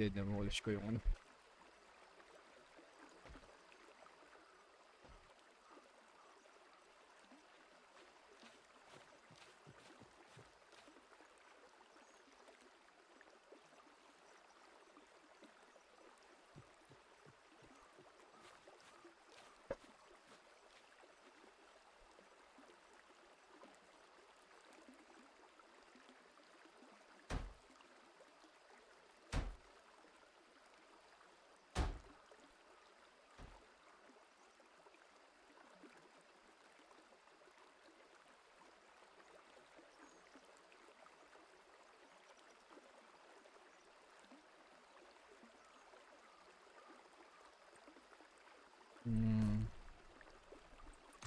Dinemolish ko yung ano.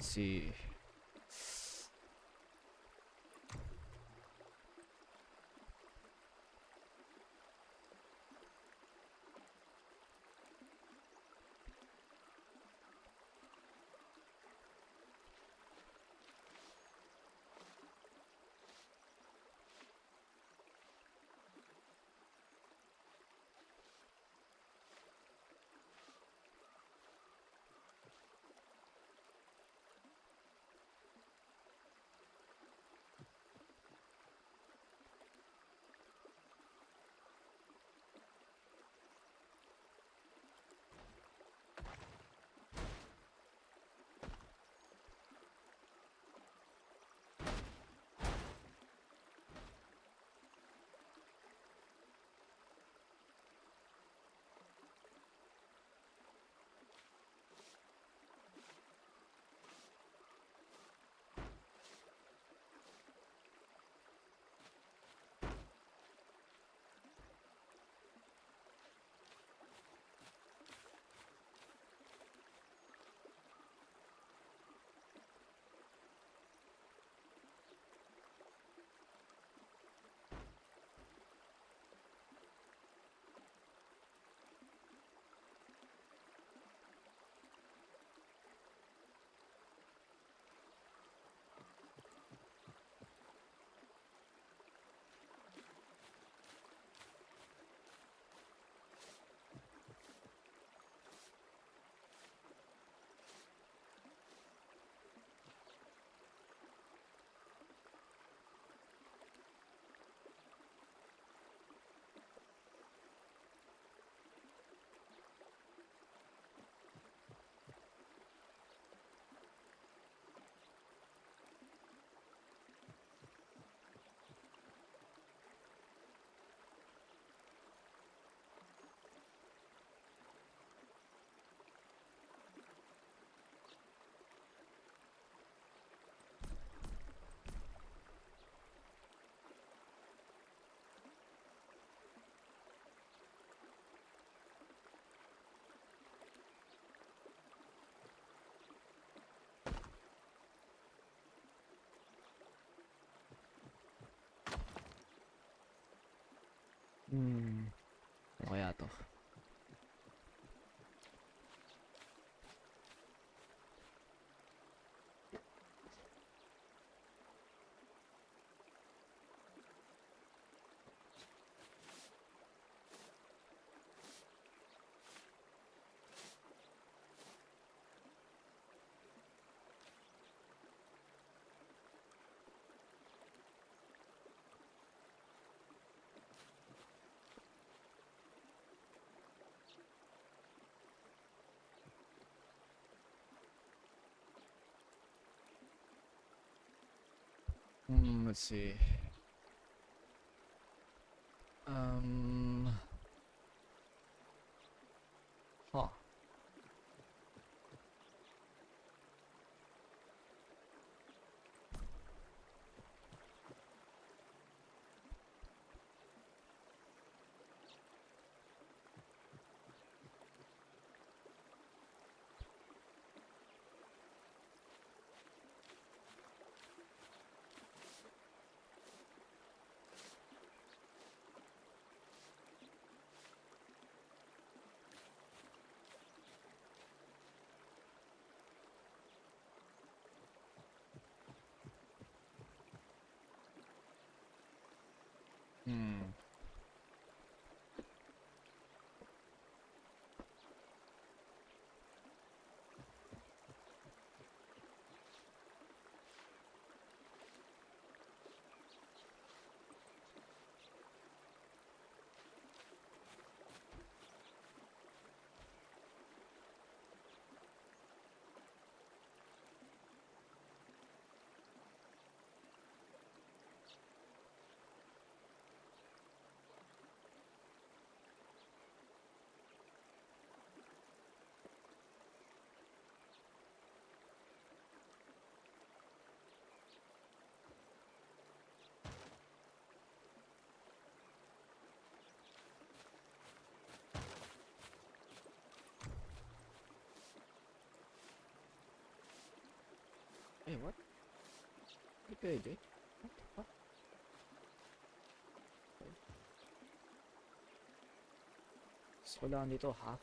Let's see. Ano kaya to? Let's see. Huh. Pwede. What the fuck? Gusto ko lang dito half.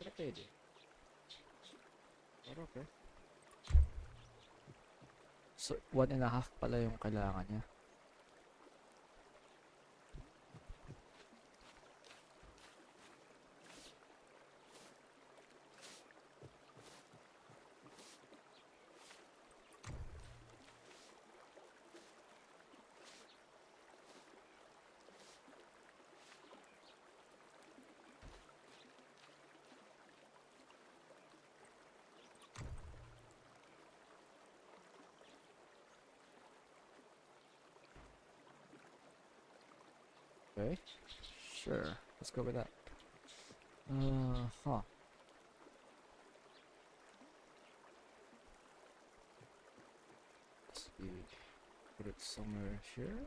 Pero pwede. Pero okay. So, 1.5 pala yung kailangan niya. Okay. Sure. Let's go with that. Huh. Let's see. Put it somewhere here.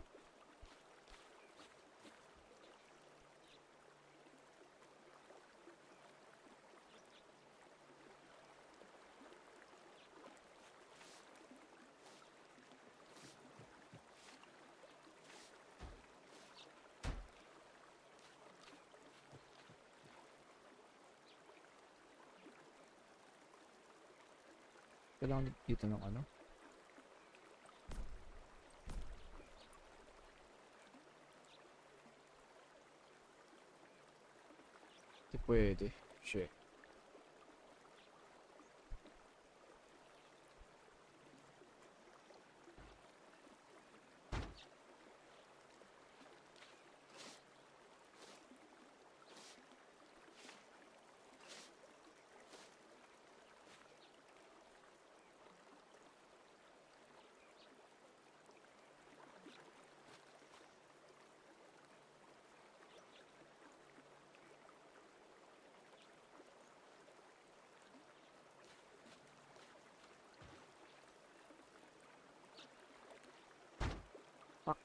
Kailangan dito ng ano? Hindi pwede. Shit. Fuck.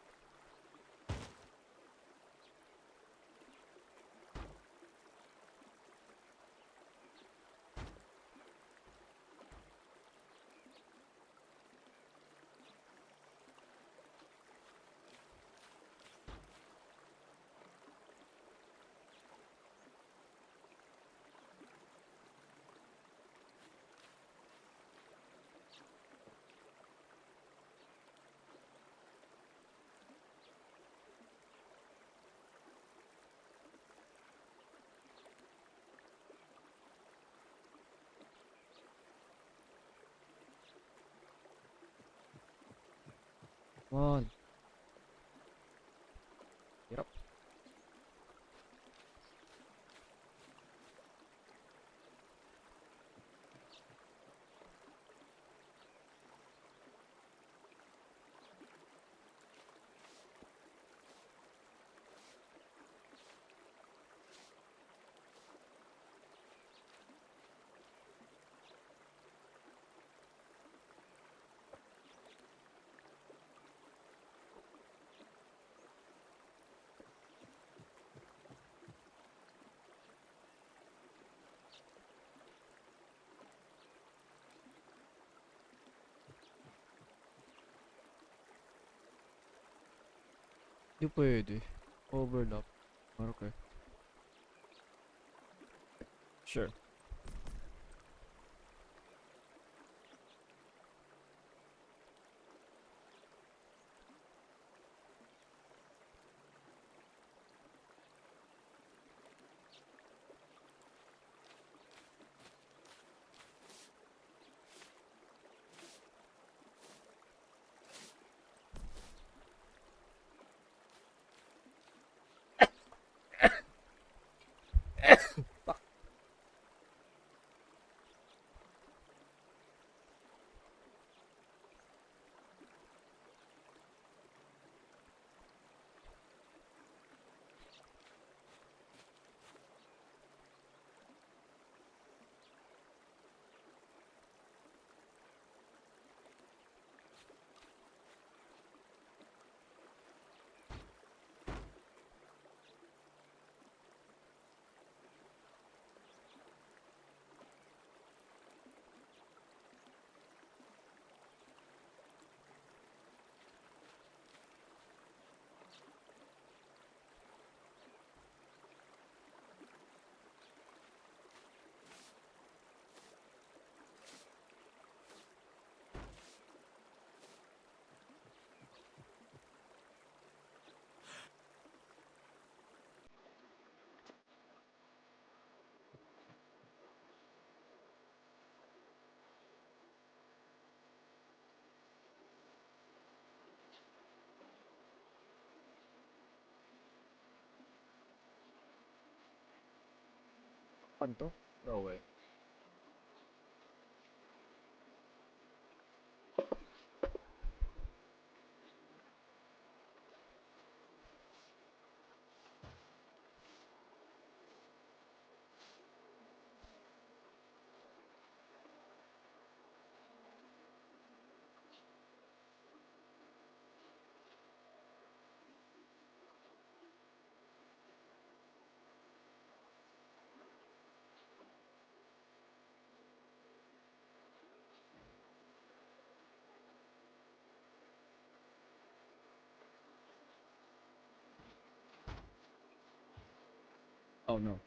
Come on. Get up. Hindi pwede. Overlap. Okay. Sure. Fuck. Panto? No way. Oh no.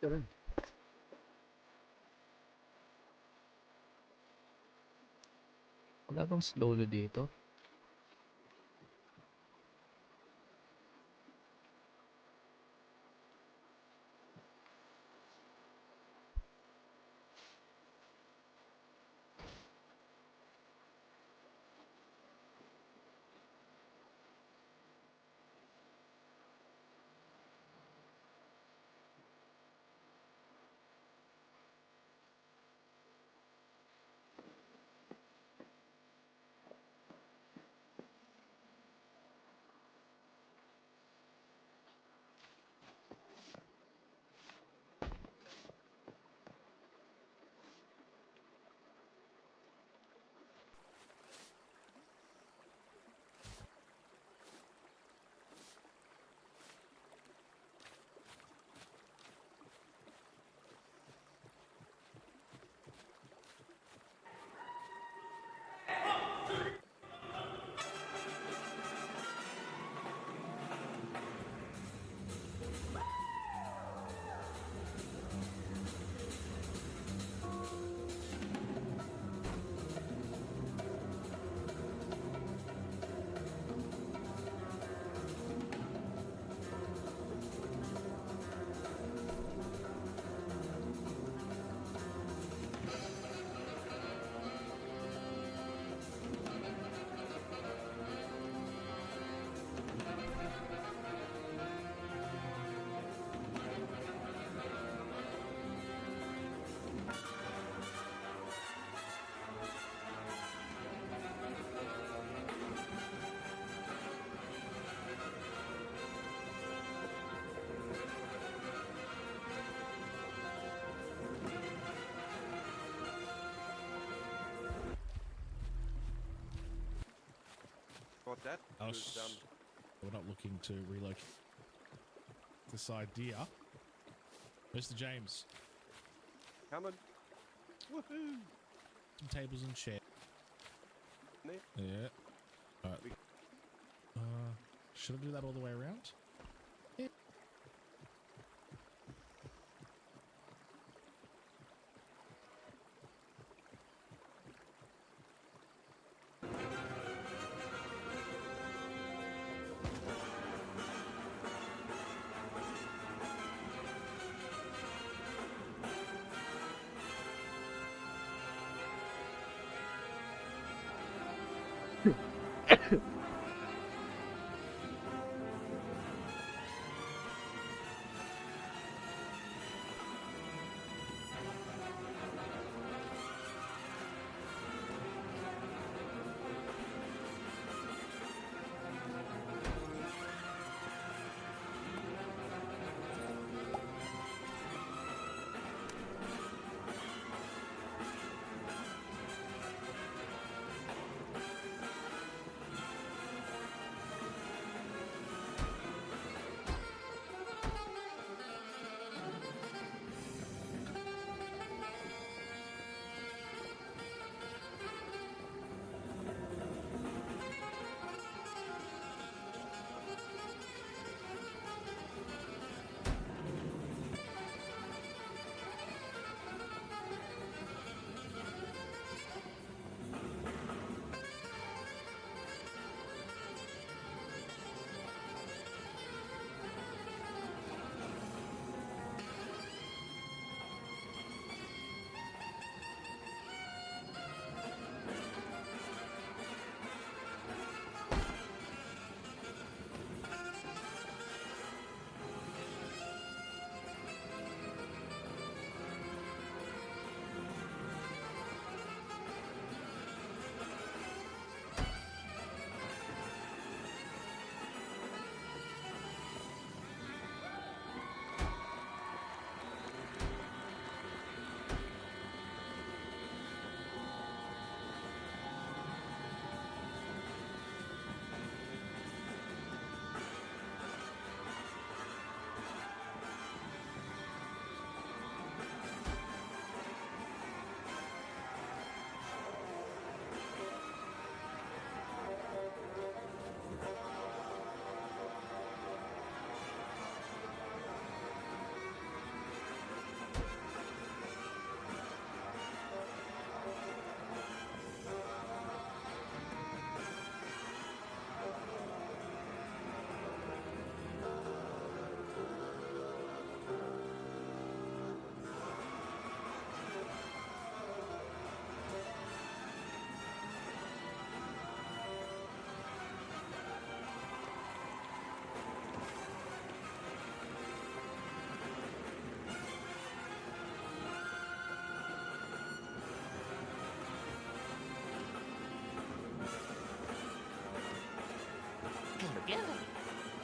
Yun. Wala bang slowly dito? Got that? Good, We're not looking to relocate this idea. Mr. James, coming. Woohoo! some tables and chairs. Neat. Yeah. All right. Should I do that all the way around? Yeah.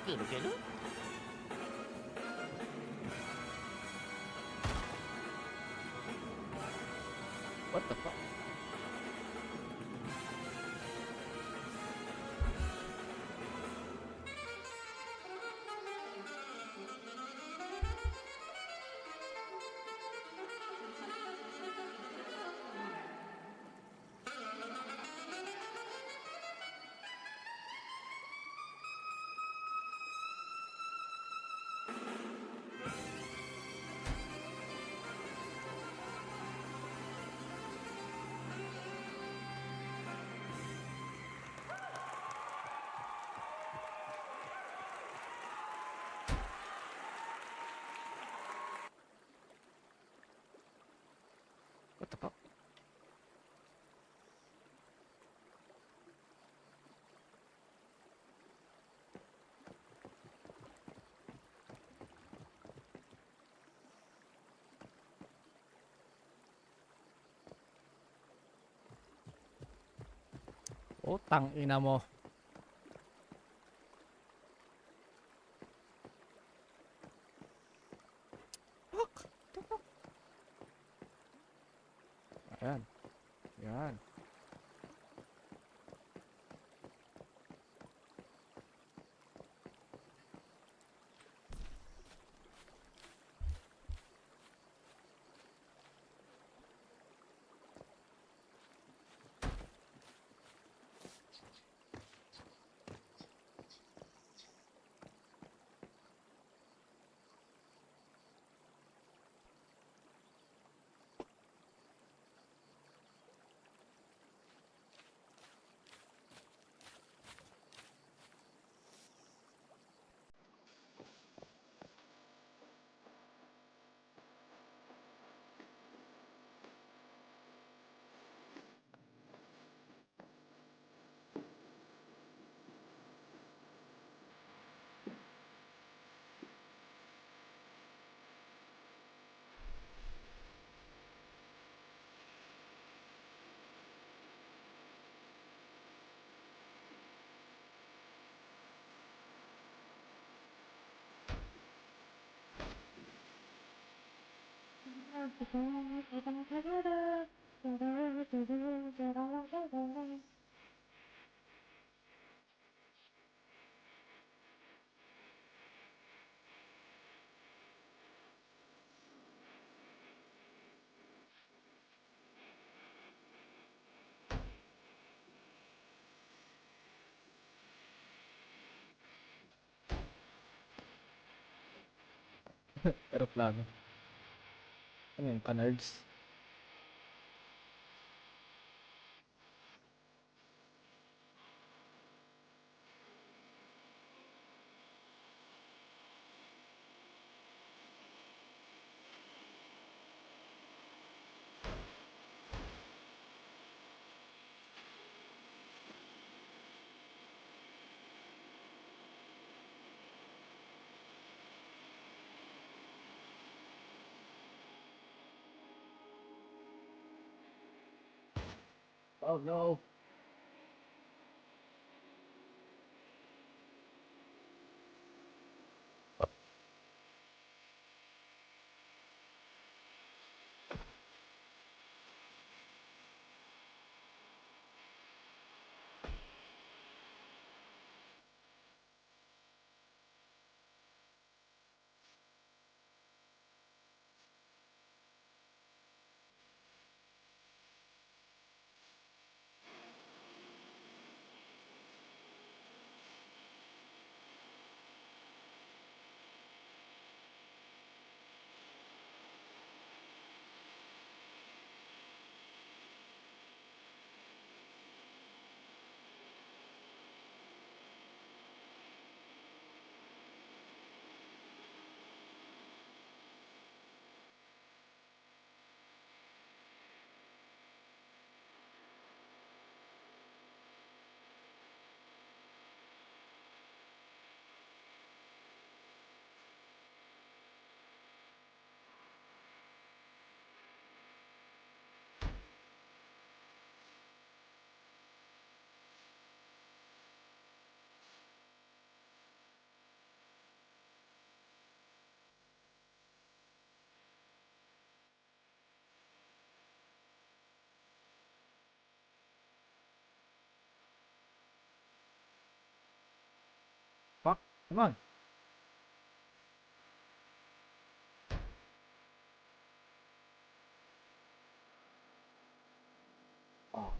Filipino? What the fuck? What the fuck? Utang ina mo. Fuck. What the fuck? Ayan. Yan. Aeroplano. Ano yun? Canards? Oh no! Come on. Oh,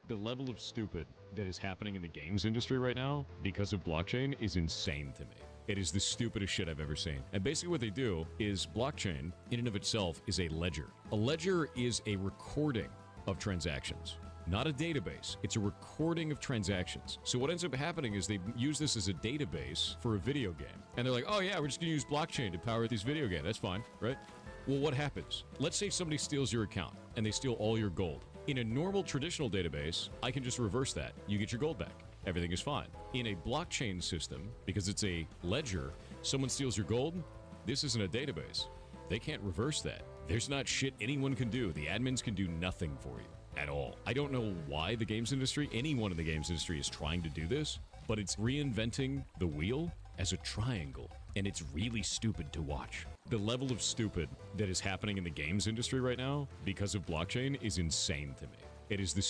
The level of stupid that is happening in the games industry right now because of blockchain is insane to me. It is the stupidest shit I've ever seen. And basically what they do is blockchain in and of itself is a ledger. A ledger is a recording of transactions, not a database. It's a recording of transactions. So what ends up happening is they use this as a database for a video game. And they're like, oh yeah, we're just gonna use blockchain to power these video games. That's fine, right? Well, what happens? Let's say somebody steals your account and they steal all your gold. In a normal traditional database, I can just reverse that. You get your gold back. Everything is fine. In a blockchain system, because it's a ledger, someone steals your gold, this isn't a database. They can't reverse that. There's not shit anyone can do. The admins can do nothing for you at all. I don't know why the games industry, anyone in the games industry is trying to do this, but it's reinventing the wheel as a triangle, and it's really stupid to watch. The level of stupid that is happening in the games industry right now because of blockchain is insane to me. It is the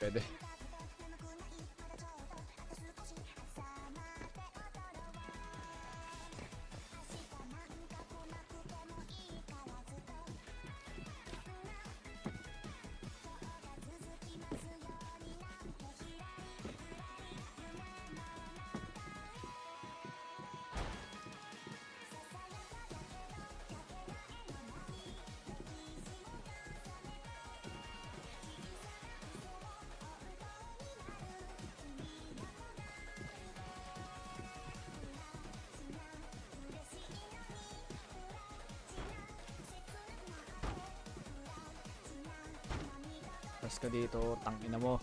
pwede. Pas ka dito, tangina mo.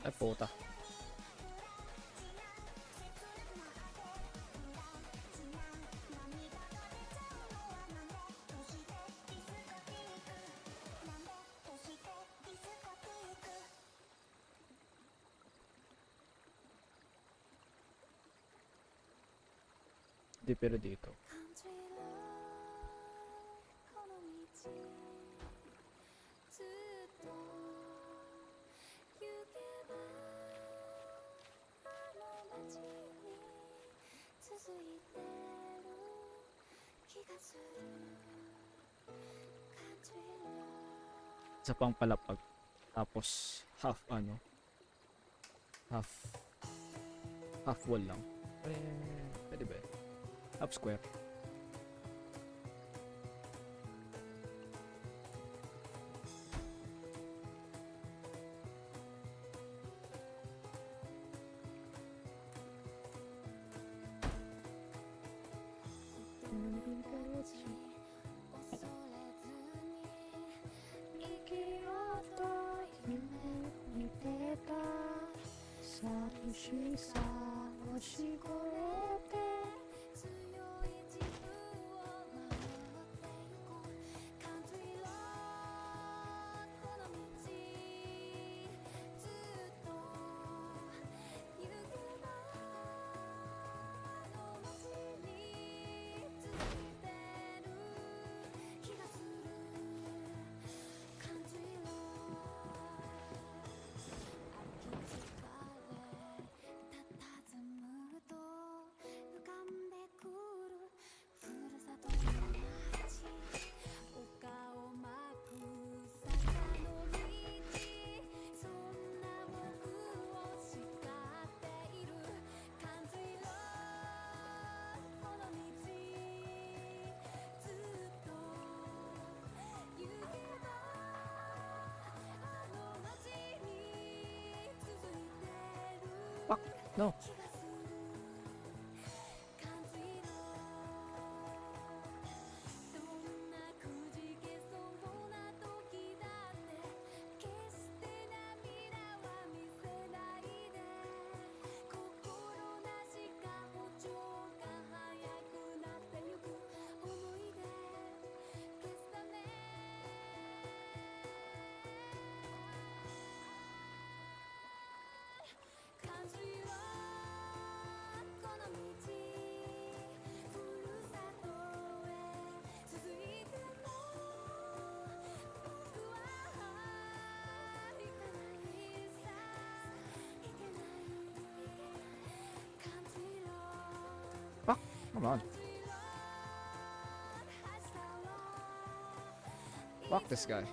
Ay, puta. Di pero dito. Isa pang palapag. Tapos half ano. Half wall lang. Pwede ba? Half square. Fuck, no. Fuck, come on. Fuck this guy.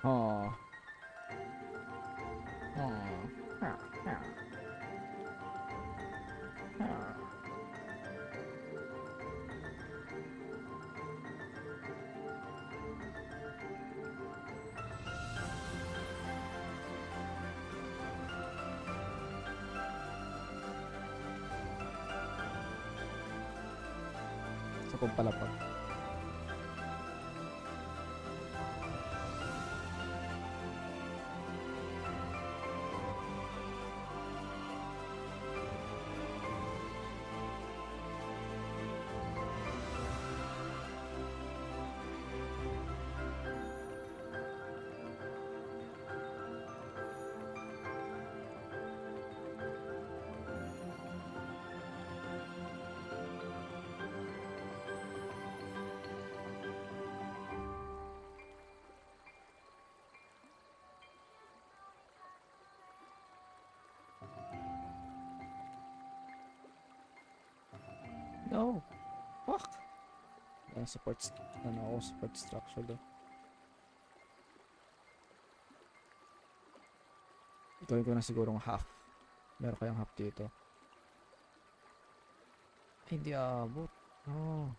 Oh. Sa pagpalapag. No! Fuck! Support structure daw. Gawin ko na sigurong half. Meron kayang half dito. Ay, hindi abot. No.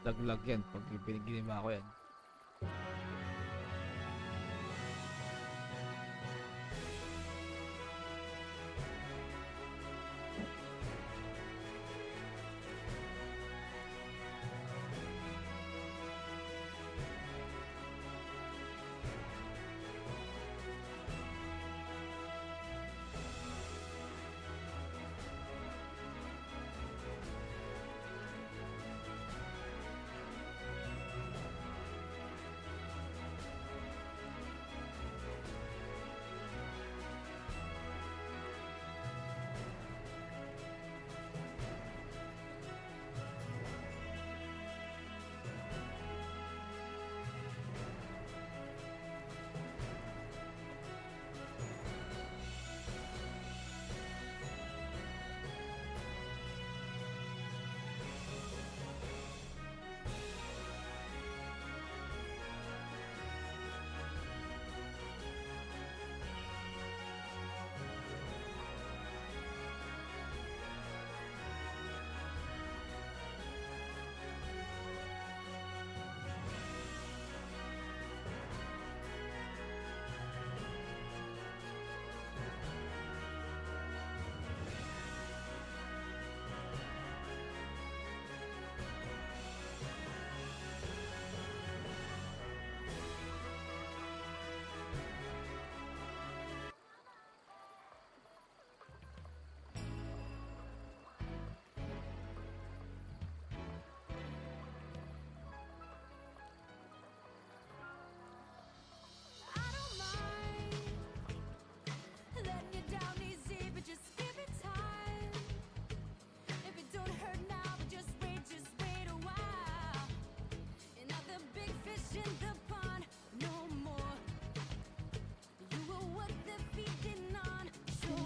Laglag yan pag ginawa ko yan.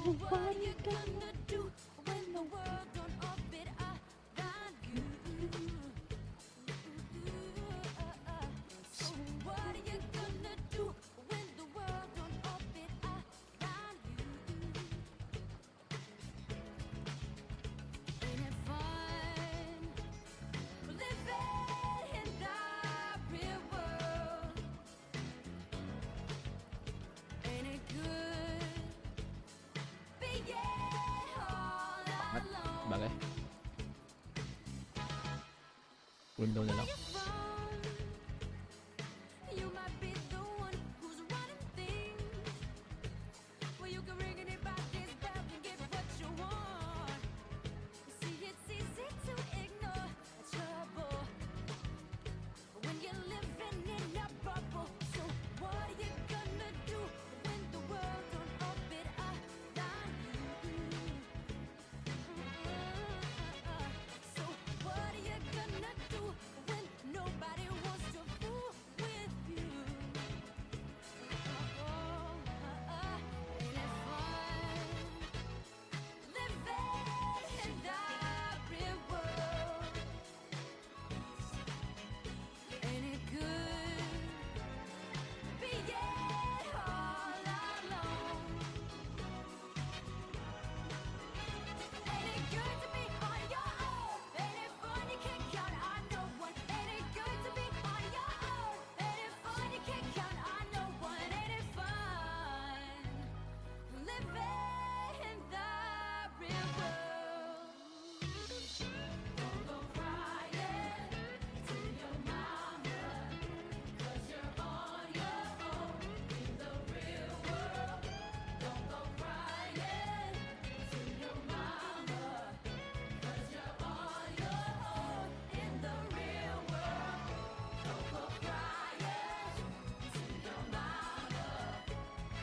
What are you gonna do when the world don't orbit around you? So what are you gonna do when the world don't orbit around you? Ain't it fun living in the real world? Ain't it good Okay. Window na lang. You might be the one who's running things. Well, you can ring anybody's bell and get what you want. See, it's easy to ignore trouble when you're living in a bubble. So what are you gonna do when the world don't orbit around you? So what are you gonna do when nobody wants to fool with you? Ain't it fun living in the real world? Ain't it good being all alone? Ain't it good to be on your own? Ain't it fun you can't count on no one? Ain't it good to be on your own? Ain't it fun you can't count on no one? Ain't it fun living in the real world? Don't go crying to your mama, 'cause you're on your own in the real world. Don't go crying to your mama, 'cause you're on your own in the real world. Don't go crying to your mama,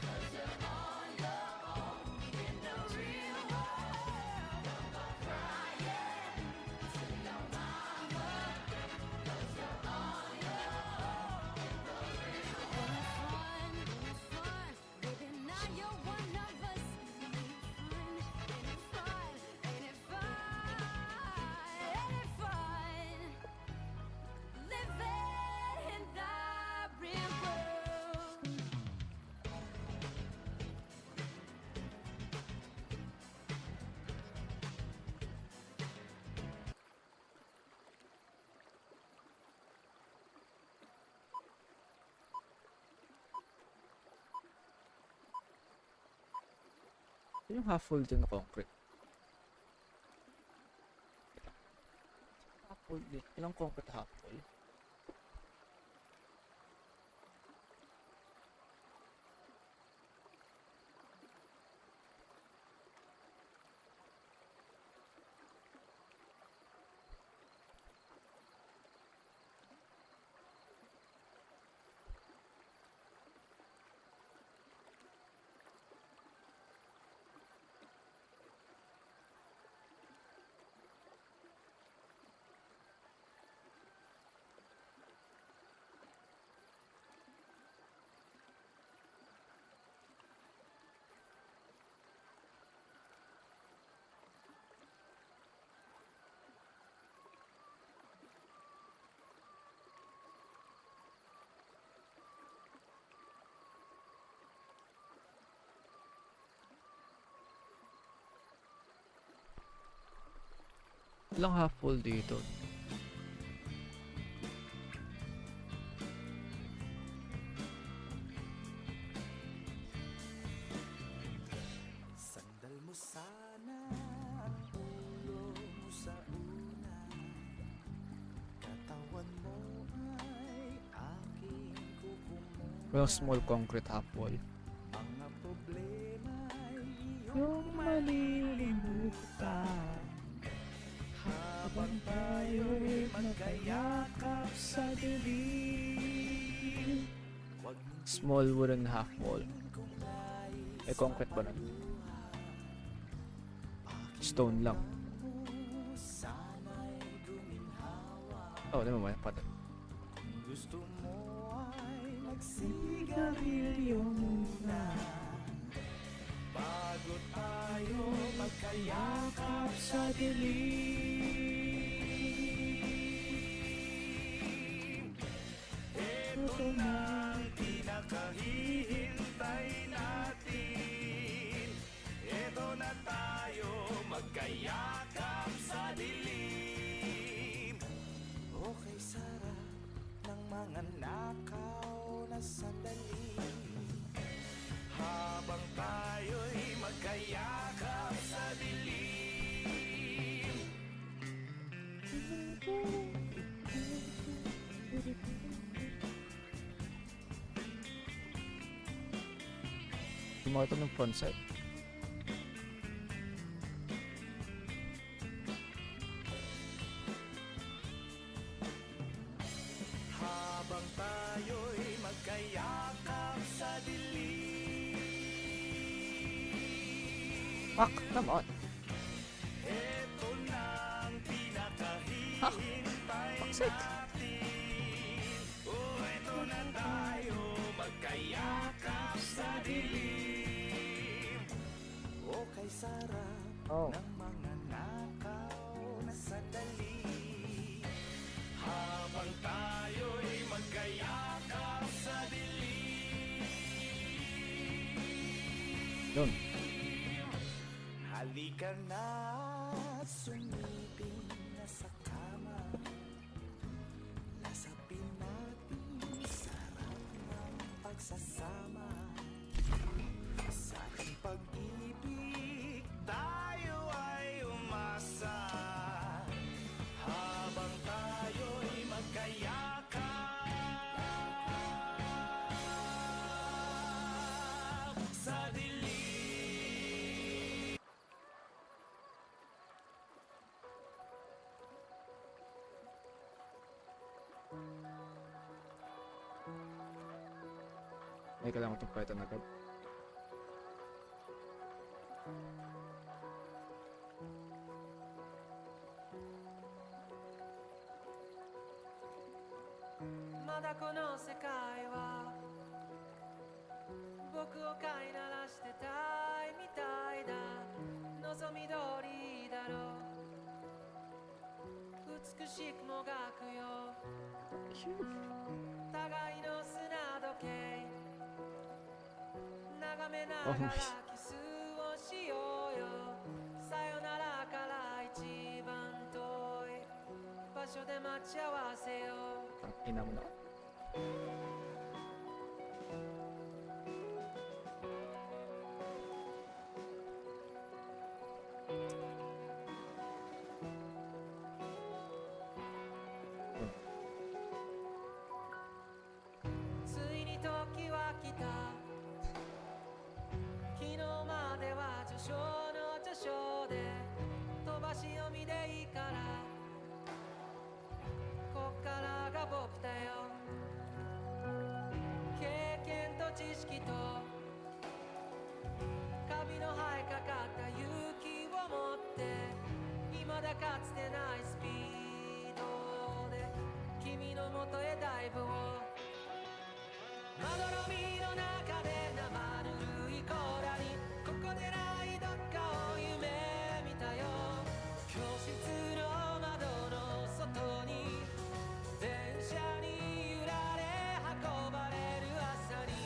'cause you're on your own in the real world. Don't go crying to your mama, 'cause you're on your own in the real world. Ain't it fun? Baby, now you're one of us. Ain't it fun? Ain't it fun? Ain't it fun? Living in the real world. Yung half full dyan na concrete. Half full din. Ilang concrete half full? Ilang half full dito? Sandal mo sana ang ulo mo sa una. Katawan mo ay aking kukumo. Walang small concrete half full. Mga problema ay Yung malilimutan habang tayo'y magkayakap sa dilim. Huwag small wooden half wall. May concrete ba nun? Stone lang. Oh, di ba may pattern? gusto mo ay magsigarilyo muna bago tayo magkayakap sa dilim. Ito na ang pinakahihintay natin. Ito na tayo magkayakap sa dilim. Okay, sarap ng mga nakaw na sandali. Habang tayo'y magkayakap sa dilim. Gumawa ito ng front side. Habang tayo'y magkayakap sa dilim, Fuck! Come on! ito na ang Ha? pinakahihintay Fuck's sake! natin. Oh, ito na tayo magkayakap sa dilim. O kay sarap Oh. ng mga nakaw na sandali. Habang tayo'y magkayakap sa dilim. Yun. Halika na, sumiping na sa kama. Lasapin natin sarap ng pagsasama. Sa ating pag-ibig, tayo ay umasa. Habang tayo'y magkayakap sa dilim. May kailangan itong python agad. Mada この世界は僕を飼いならしてたいみたいだ望み通りだろう美しくもがくよ互いの砂時計眺めながらキスをしようよさよならから一番遠い場所で待ち合わせよう Ang ina mo na. Hmm. ついに時は来た昨日までは序章の序章で飛ばし読みでいいからこっからが僕だよ経験と知識とカビの生えかかった勇気を持って未だかつてないスピードで君のもとへダイブをまどろみの中で生ぬるい甲羅にここでないどっかを夢見たよ教室の窓の外に電車に揺られ運ばれる朝に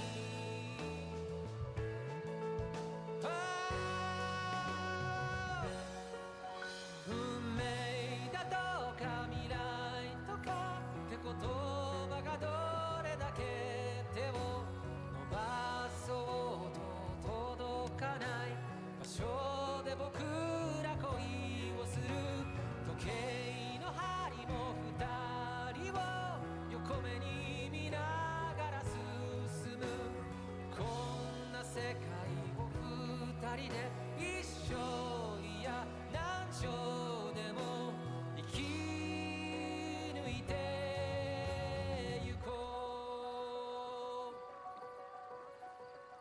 運命だとか未来とかって言葉がどれだけ手を伸ばそうと届かない場所で僕ら恋をする時計の針も二人を横目に見ながら進むこんな世界を二人で一生いや何生でも生き抜いてゆこ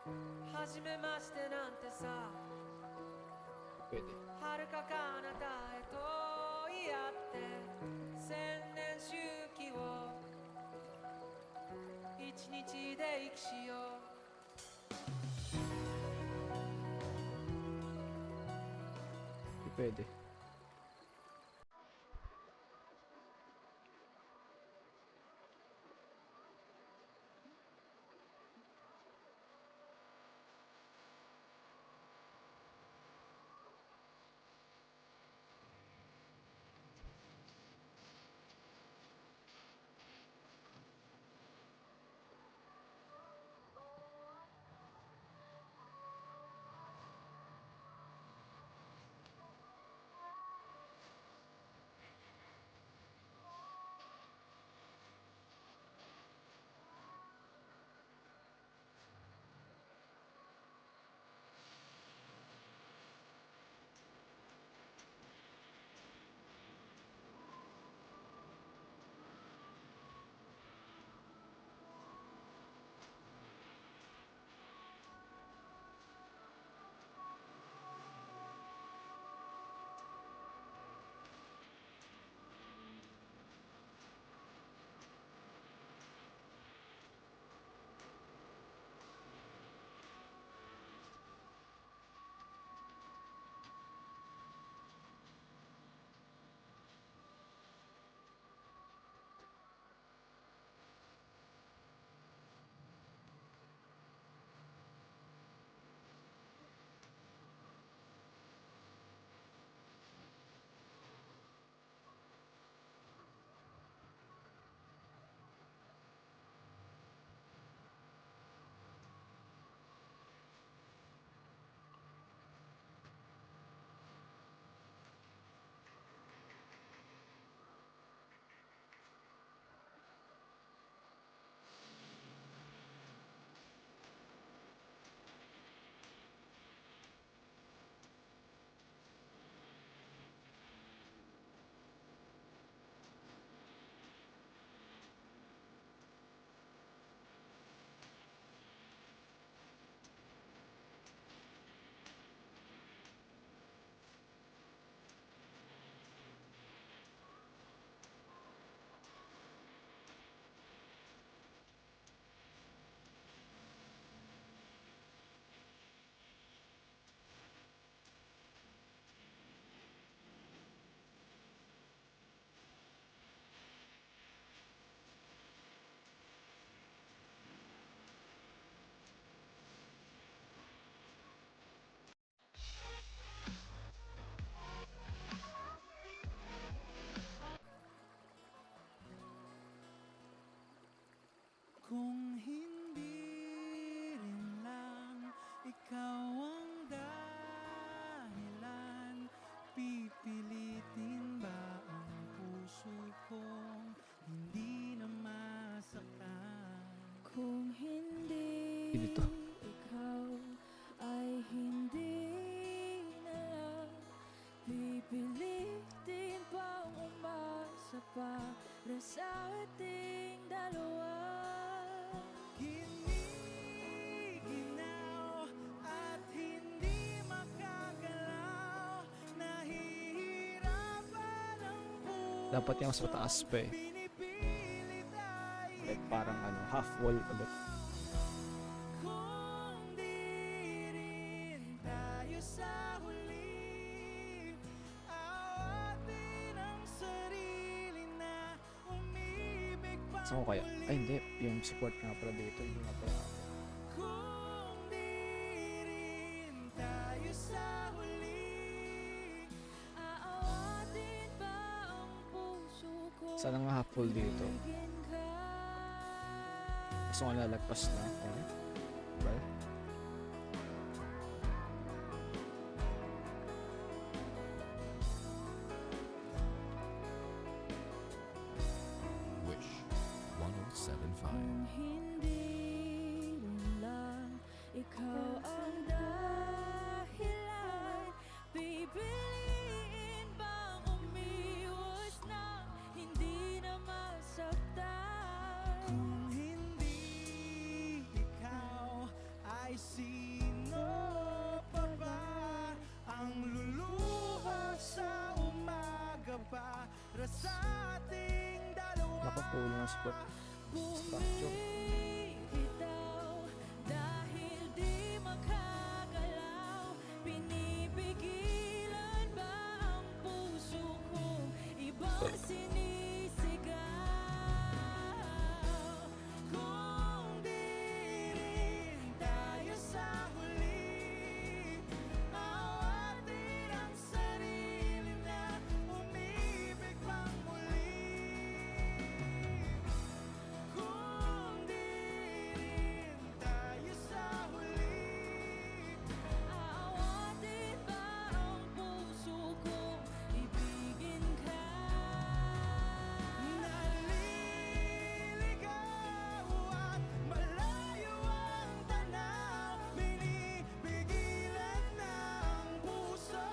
うはじめましてなんてさ Pwede. 遥か彼方へと言い合って千年周期を一日で生きしよう Pwede. ang dahilan? Pipilitin ba ang puso kong hindi na masaktan? Kung hindi Dito. ikaw ay hindi na lang, pipilitin pang umasa para sa ating dalawa. Giniginaw at hindi makagalaw, nahihirapan ang puso. Dapat yung mas mataas pa eh. Pinipilit ay Like parang ano, half wall ulit. kung di rin tayo sa huli, awatin ang sarili na umibig pa Saan ko kaya? Ay hindi, yung support nga pala dito. Hindi nga pala. kung di rin tayo sa huli. Aawatin ba ang puso ko? Sana nga half wall dito. Ibigin ka. Gusto ko lalagpas na. Okay. Well, Wish 1075. Kung hindi lang ikaw ang dahilan, pipiliin bang umiwas na hindi na masaktan? Kung hindi ikaw, ay sino pa ba ang luluha sa umaga para sa ating dalawa? nakapulo ng support. Structure. Bumibitaw dahil di makagalaw, pinipigilan ba ang puso kong ibang sinisigaw? Kung di rin tayo sa huli, awatin ang sarili na umibig pang muli. Kung di rin tayo sa huli, Aawatin ba ang puso kong ibigin ka? naliligaw at malayo ang tanaw, binibigilan ng puso,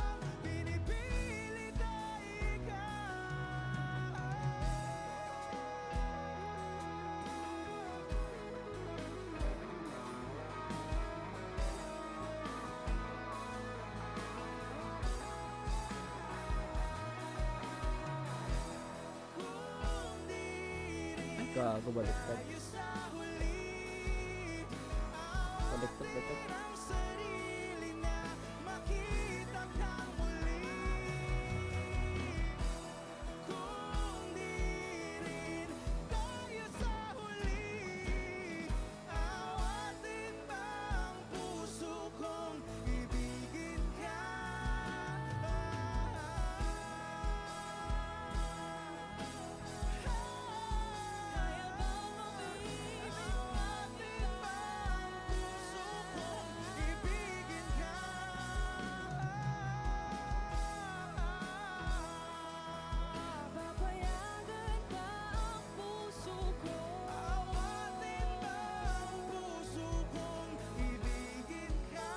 pinipilit ay ikaw. Kung di Ay, rin gago, baliktad. tayo sa huli, Baliktad. ang sarili na makita kang muli. Kung di rin tayo sa huli, awatin ba ang puso kong ibigin ka? Kaya bang umibig Awatin ba ang puso kong ibigin ka? papayagan ba ang puso ko? Awatin ba ang puso kong ibigin ka?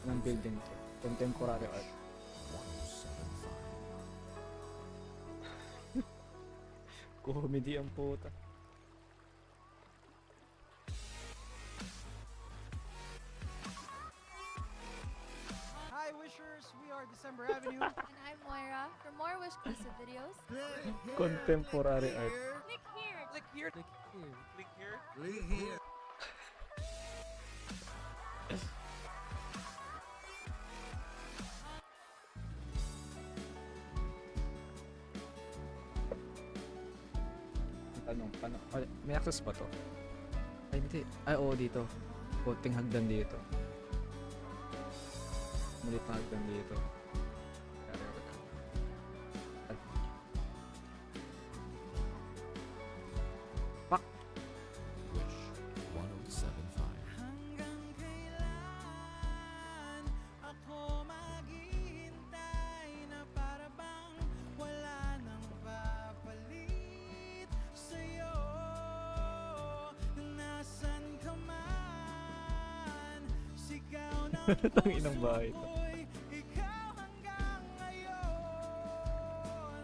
Ng building to. Contemporary art. 1075. Comedy ang puta. Hi Wishers, we are December Avenue. And I'm Moira. For more Wish Exclusive videos, Contemporary art. click here. Click here. Click here. Click here. Tanong, paano? May access pa to? Ay, hindi. Ay, oo, dito. Konting hagdan dito. Mulit na hagdan dito. Wish 1075. Hanggang kailan ako maghihintay na para bang wala nang papalit sa'yo? Nasaan ka man? Sigaw ng Tanginang bahay to. ko'y ikaw hanggang ngayon.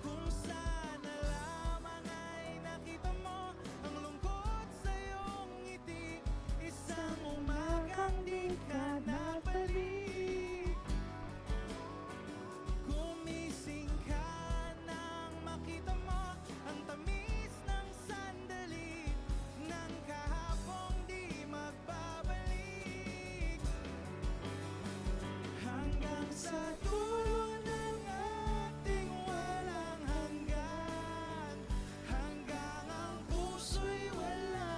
Kung sana lamang ay nakita mo ang lungkot sa iyong ngiti, isang umagang di ka nabalik. Gumising ka nang makita mo ang tamis ng sandali ng kahapong di magbabalik. Hanggang sa dulo ng ating walang hanggan, hanggang ang puso'y wala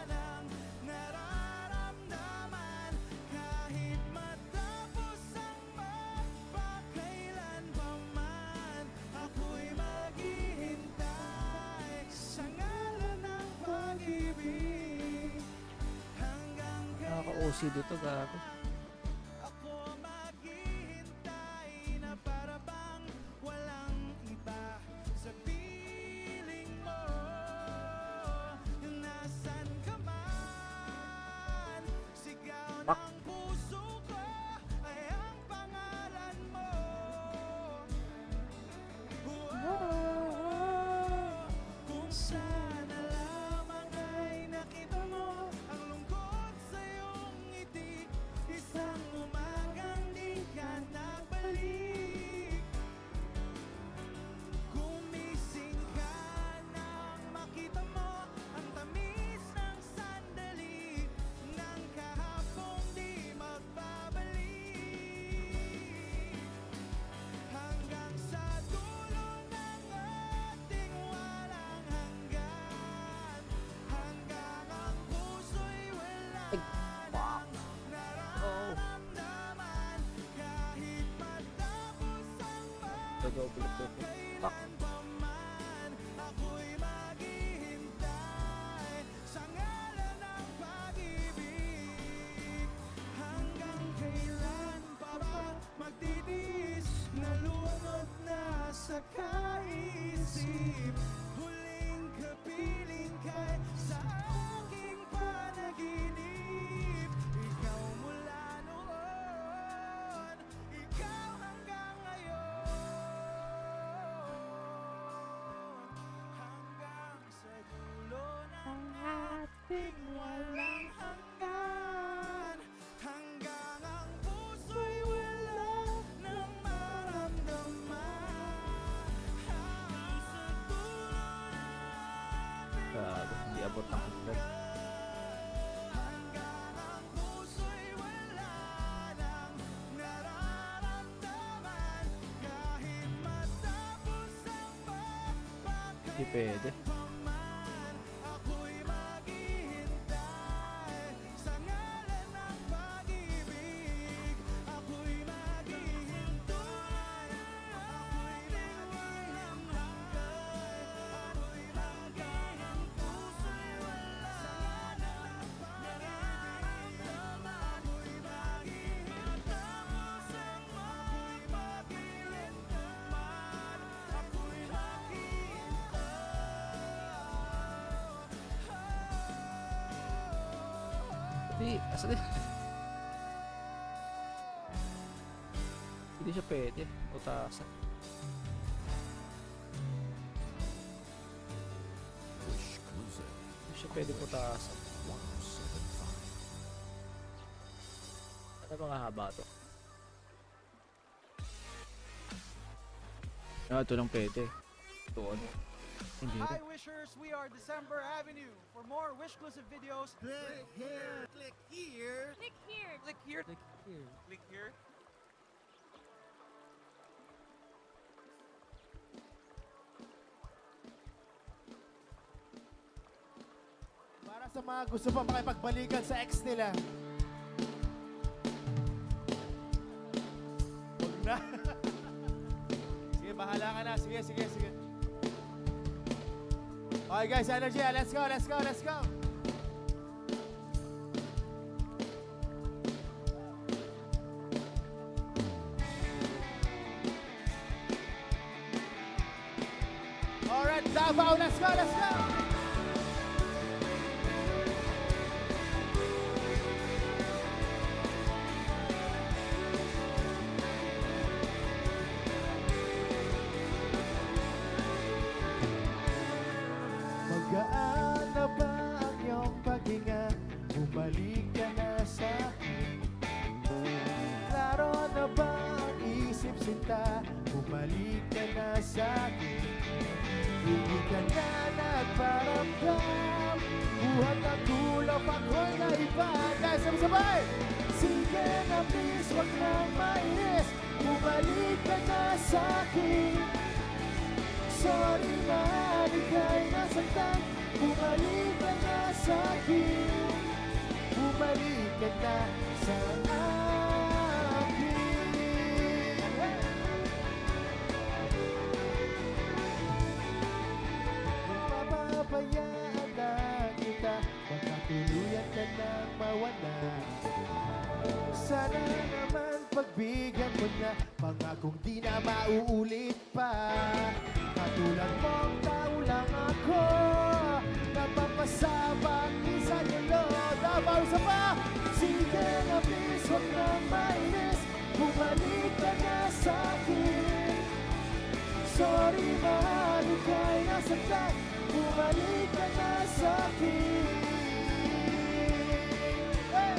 nang nararamdaman. Kahit matapos ang magpakailan pa man, ako'y maghihintay sa ngalan ng pag-ibig. Hanggang Nakaka-OC dito, gago. ako maghihintay na para bang walang iba sa piling mo. Nasaan ka man, sigaw ng puso ko ay ang pangalan mo. Kung sana lamang ay nakita mo ang lungkot sa iyong ngiti, isang umagang di ka nagbalik. Gumising ka nang makita mo ang tamis ng sandali ng kahapong di magbabalik. Hanggang sa dulo ng ating walang hanggan, hanggang ang puso'y wala nang nararamdaman. Kahit matapos ang Double. magpakailan pa man, ako'y maghihintay sa ngalan ng pag-ibig. Hanggang kailan pa ba magtitiis, nalunod na sa kaisip? Huling kapiling kay sa aking panaginip. Ikaw mula noon, ikaw hanggang ngayon. Hanggang sa dulo ng ating walang hanggan, hanggang ang puso'y wala nang maramdaman. Hanggang sa dulo ng ating Gago, hindi abot ng hagdan. hanggang ang puso'y wala nang nararamdaman. Kahit matapos ang Hindi pwede. pagpakailan ako'y maghihintay sa ngalan ng pag-ibig. Ako'y maghihintay, ako'y maghihintay, ako'y maghihintay. Puso'y wala nang nararamdaman. Ako'y maghihintay, ako'y maghihintay, ako'y Hindi, asa din? Hindi siya pwede. Utasan. Wish exclusive Hindi siya pwede putasan. 1075. Ano ba nga haba to? Ah, ito lang pwede. Ito ano? Hindi Hi rin. Wishers, we are December Avenue. For more Wish-clusive videos, click here, click here, Click here. Click here. Click here. Click here. para sa mga gusto pa makipagbalikan sa ex nila. na. Sige, bahala ka na. Sige. Okay guys, energy. Let's go. Alright, Davao, let's go. Magaan na ba ang iyong paghinga? Bumalik ka na sa akin. Klaro na ba ang isip sinta? Bumalik ka na sa akin. Hindi ka na nagparamdam. Buhat ang tulap ako'y naiba. Guys, sabay! Sige na please, wag nang mainis. Bumalik ka na sa akin. Sorry mahal, ika'y nasaktan. Bumalik ka na sa akin. Bumalik ka na sa akin. Papabayaan na kita, baka tuluyan ka nang mawala. Sana naman pagbigyan mo na, pangakong di na mauulit pa. Katulad mong tao lang ako, napapasabak sa gulo. Davao sa pa! Sige na please, huwag nang mainis. Bumalik ka na sa akin. Sorry mahal, ika'y nasaktan. Bumalik ka na sa akin. Hey!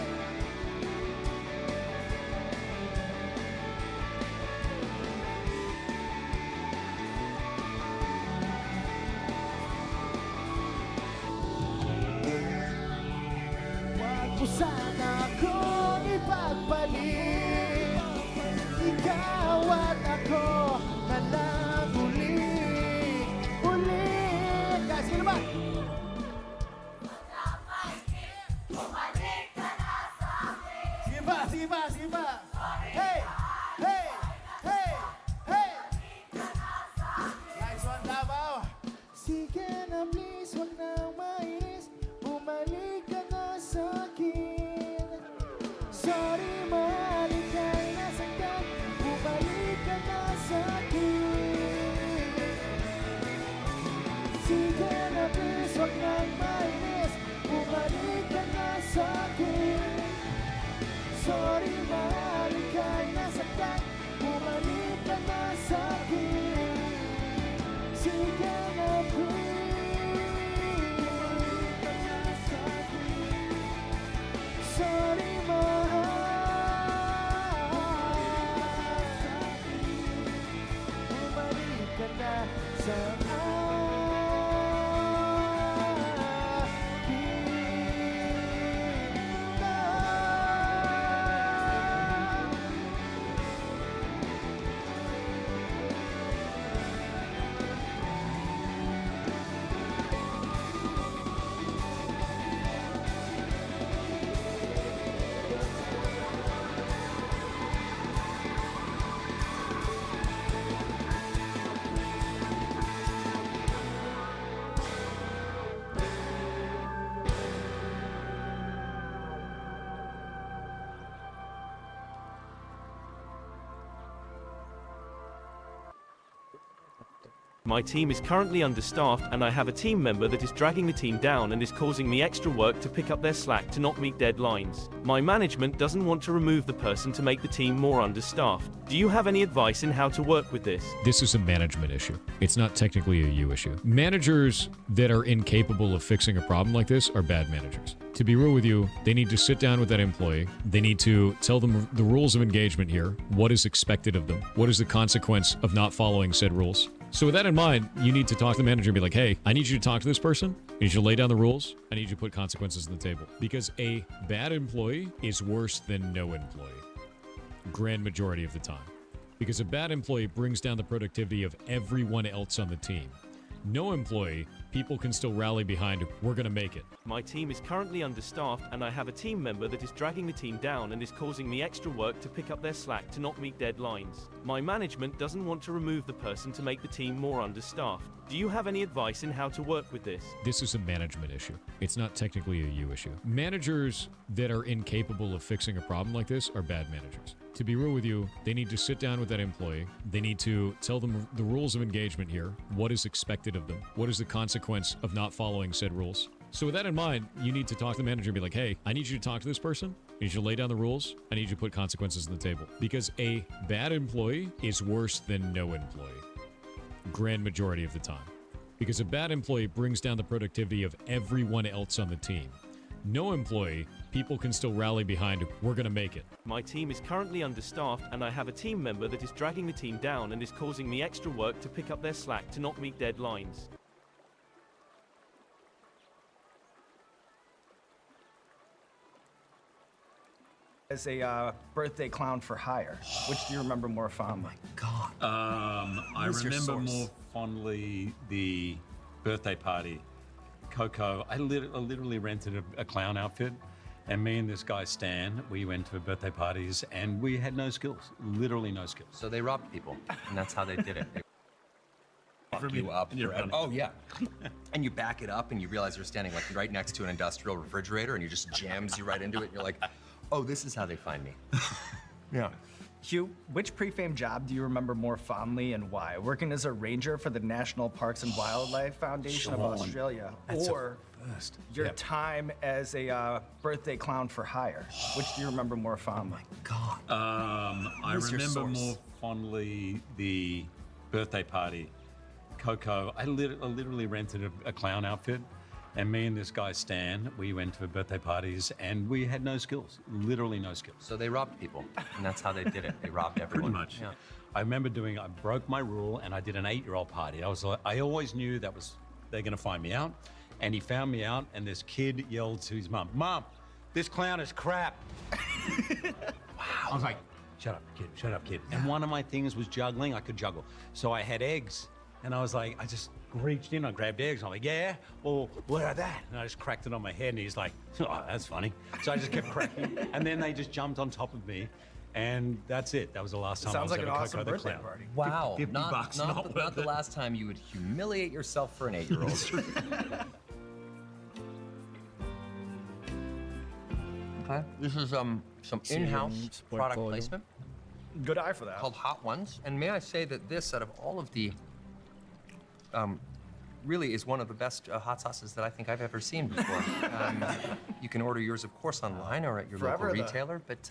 Wag mo sana akong ipagpalit. Ikaw at ako na lang ulit. Guys, sige naman! Sige pa! Hey! Nice one, Davao! Sige na please, wag nang mainis. Bumalik ka na sa akin. Sorry mahal, ika'y nasaktan. Bumalik ka na sa akin. Sige na please, wag nang mainis. Bumalik ka na sa akin. Sorry mahal, ika'y nasaktan. Bumalik ka na sa akin. Sige na please, bumalik ka na sa akin. Sorry mahal, bumalik ka na sa akin. My team is currently understaffed and I have a team member that is dragging the team down and is causing me extra work to pick up their slack to not meet deadlines. My management doesn't want to remove the person to make the team more understaffed. Do you have any advice in how to work with this? This is a management issue. It's not technically a you issue. Managers that are incapable of fixing a problem like this are bad managers. To be real with you, they need to sit down with that employee. They need to tell them the rules of engagement here. What is expected of them? What is the consequence of not following said rules? So with that in mind, you need to talk to the manager and be like, hey, I need you to talk to this person. I need you to lay down the rules. I need you to put consequences on the table. Because a bad employee is worse than no employee. Grand majority of the time. Because a bad employee brings down the productivity of everyone else on the team. No employee people can still rally behind we're gonna make it. My team is currently understaffed, and I have a team member that is dragging the team down and is causing me extra work to pick up their slack to not meet deadlines. My management doesn't want to remove the person to make the team more understaffed. Do you have any advice in how to work with this? This is a management issue. It's not technically a you issue. Managers that are incapable of fixing a problem like this are bad managers. To be real with you, they need to sit down with that employee. They need to tell them the rules of engagement here, what is expected of them, what is the consequence of not following said rules. So with that in mind, you need to talk to the manager and be like, hey, I need you to talk to this person. I need you to lay down the rules. I need you to put consequences on the table. Because a bad employee is worse than no employee. Grand majority of the time. Because a bad employee brings down the productivity of everyone else on the team. No employee, people can still rally behind we're gonna make it. My team is currently understaffed, and I have a team member that is dragging the team down and is causing me extra work to pick up their slack to not meet deadlines. As a birthday clown for hire, which do you remember more fondly? I Who's your remember source? more fondly the birthday party. Coco, I literally rented a clown outfit, and me and this guy Stan, we went to birthday parties, and we had no skills, literally no skills. So they robbed people, and that's how they did it. They fuck you up. You're forever. running. Oh yeah, and you back it up, and you realize you're standing like right next to an industrial refrigerator, and he just jams you right into it. And you're like, oh, this is how they find me. Yeah. Hugh, which pre-fame job do you remember more fondly and why? Working as a ranger for the National Parks and Wildlife Foundation of Sean, Australia, that's a or first. your Yep. time as a birthday clown for hire? Which do you remember more fondly? I Who's your remember source? more fondly the birthday party. Coco, I literally rented a clown outfit, and me and this guy Stan, we went to birthday parties, and we had no skills, literally no skills. So they robbed people, and that's how they did it. They robbed Pretty everyone. much. Yeah. I remember I broke my rule, and I did an 8-year-old party. I always knew they're gonna find me out, and he found me out, and this kid yelled to his mom, "Mom, this clown is crap." Wow. I was like, shut up, kid. And one of my things was juggling. I could juggle. So I had eggs, and I was like, I just reached in, I grabbed eggs. I'm like, yeah, well, what are that? And I just cracked it on my head, and he's like, oh, that's funny. So I just kept cracking, and then they just jumped on top of me, and that's it. That was the last time Sounds I was like an at a awesome Coco the birthday Clown. party. Wow. 50 bucks, not worth the it. last time you would humiliate yourself for an 8-year-old. Okay. This is some in-house product portfolio. placement Good eye for that. called Hot Ones. And may I say that this, out of all of the, really is one of the best hot sauces that I think I've ever seen before. You can order yours, of course, online or at your Forever local the- retailer. But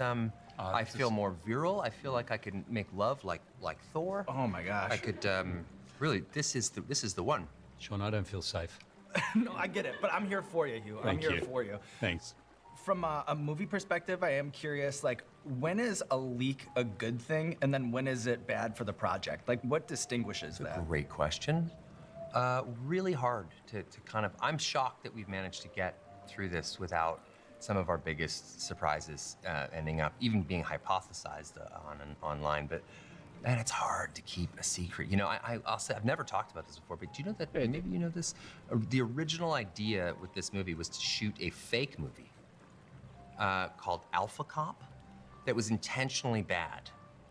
I feel more virile. I feel like I can make love like Thor. Oh my gosh. I could really. This is the one. Sean, I don't feel safe. No, I get it, but I'm here for you, Hugh. I'm Thank here you. for you. Thanks. From a movie perspective, I am curious, like, when is a leak a good thing, and then when is it bad for the project? Like, what distinguishes that? Great question. Really hard to kind of. I'm shocked that we've managed to get through this without some of our biggest surprises ending up even being hypothesized on and online. But man, it's hard to keep a secret. You know, I'll say I've never talked about this before, but do you know that? Maybe you know this. The original idea with this movie was to shoot a fake movie called Alpha Cop that was intentionally bad.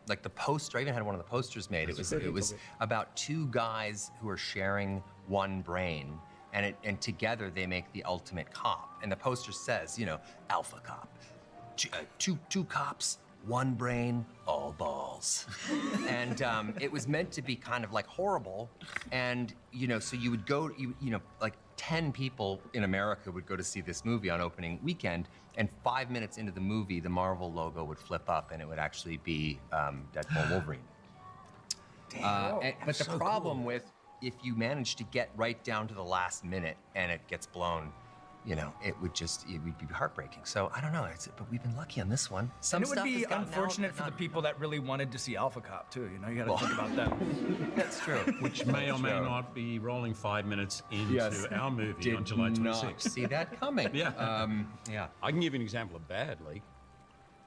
Like the poster, I even had one of the posters made. It was about two guys who are sharing one brain, and together they make the ultimate cop. And the poster says, you know, Alpha Cop, two cops, one brain, all balls. And it was meant to be kind of like horrible, and you know, so you would go, you know, like 10 people in America would go to see this movie on opening weekend, and 5 minutes into the movie, the Marvel logo would flip up, and it would actually be Deadpool and Wolverine. But the problem with if you manage to get right down to the last minute and it gets blown, you know, it would be heartbreaking. So I don't know, but we've been lucky on this one. Some And it would stuff be has gotten unfortunate out, for the but people that really wanted to see Alpha Cop too. You know, you got to think about them. not- That's true. Which may or may not be rolling 5 minutes into Yes. our movie Did on July not 26th. see that coming. Yeah. Yeah. I can give you an example of bad leak.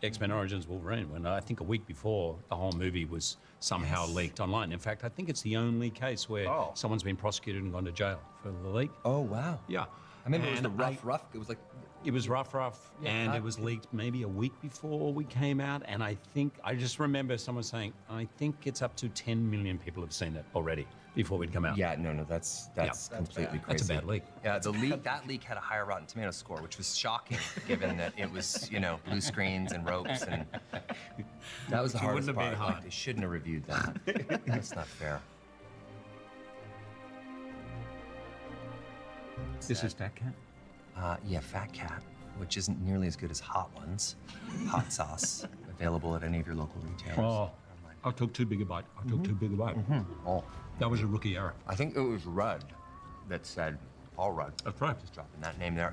X-Men Origins Wolverine, when I think a week before the whole movie was somehow leaked online. In fact, I think it's the only case where someone's been prosecuted and gone to jail for the leak. Oh, wow. Yeah. I remember it was And the rough. It was like. It was rough, and it was leaked maybe a week before we came out. And I just remember someone saying, I think it's up to 10 million people have seen it already before we'd come out. Yeah, no, that's completely crazy. That's a bad leak. Yeah, that leak had a higher Rotten Tomato score, which was shocking, given that it was, blue screens and ropes, and that was the hardest wouldn't have been part. hard. They shouldn't have reviewed that. That's not fair. This is Fat Cat? Yeah, Fat Cat, which isn't nearly as good as Hot Ones. Hot sauce, available at any of your local retailers. Oh, I took too big a bite. Oh, That was a rookie error. I think it was Rudd that said, Paul Rudd. That's right. Just dropping that name there.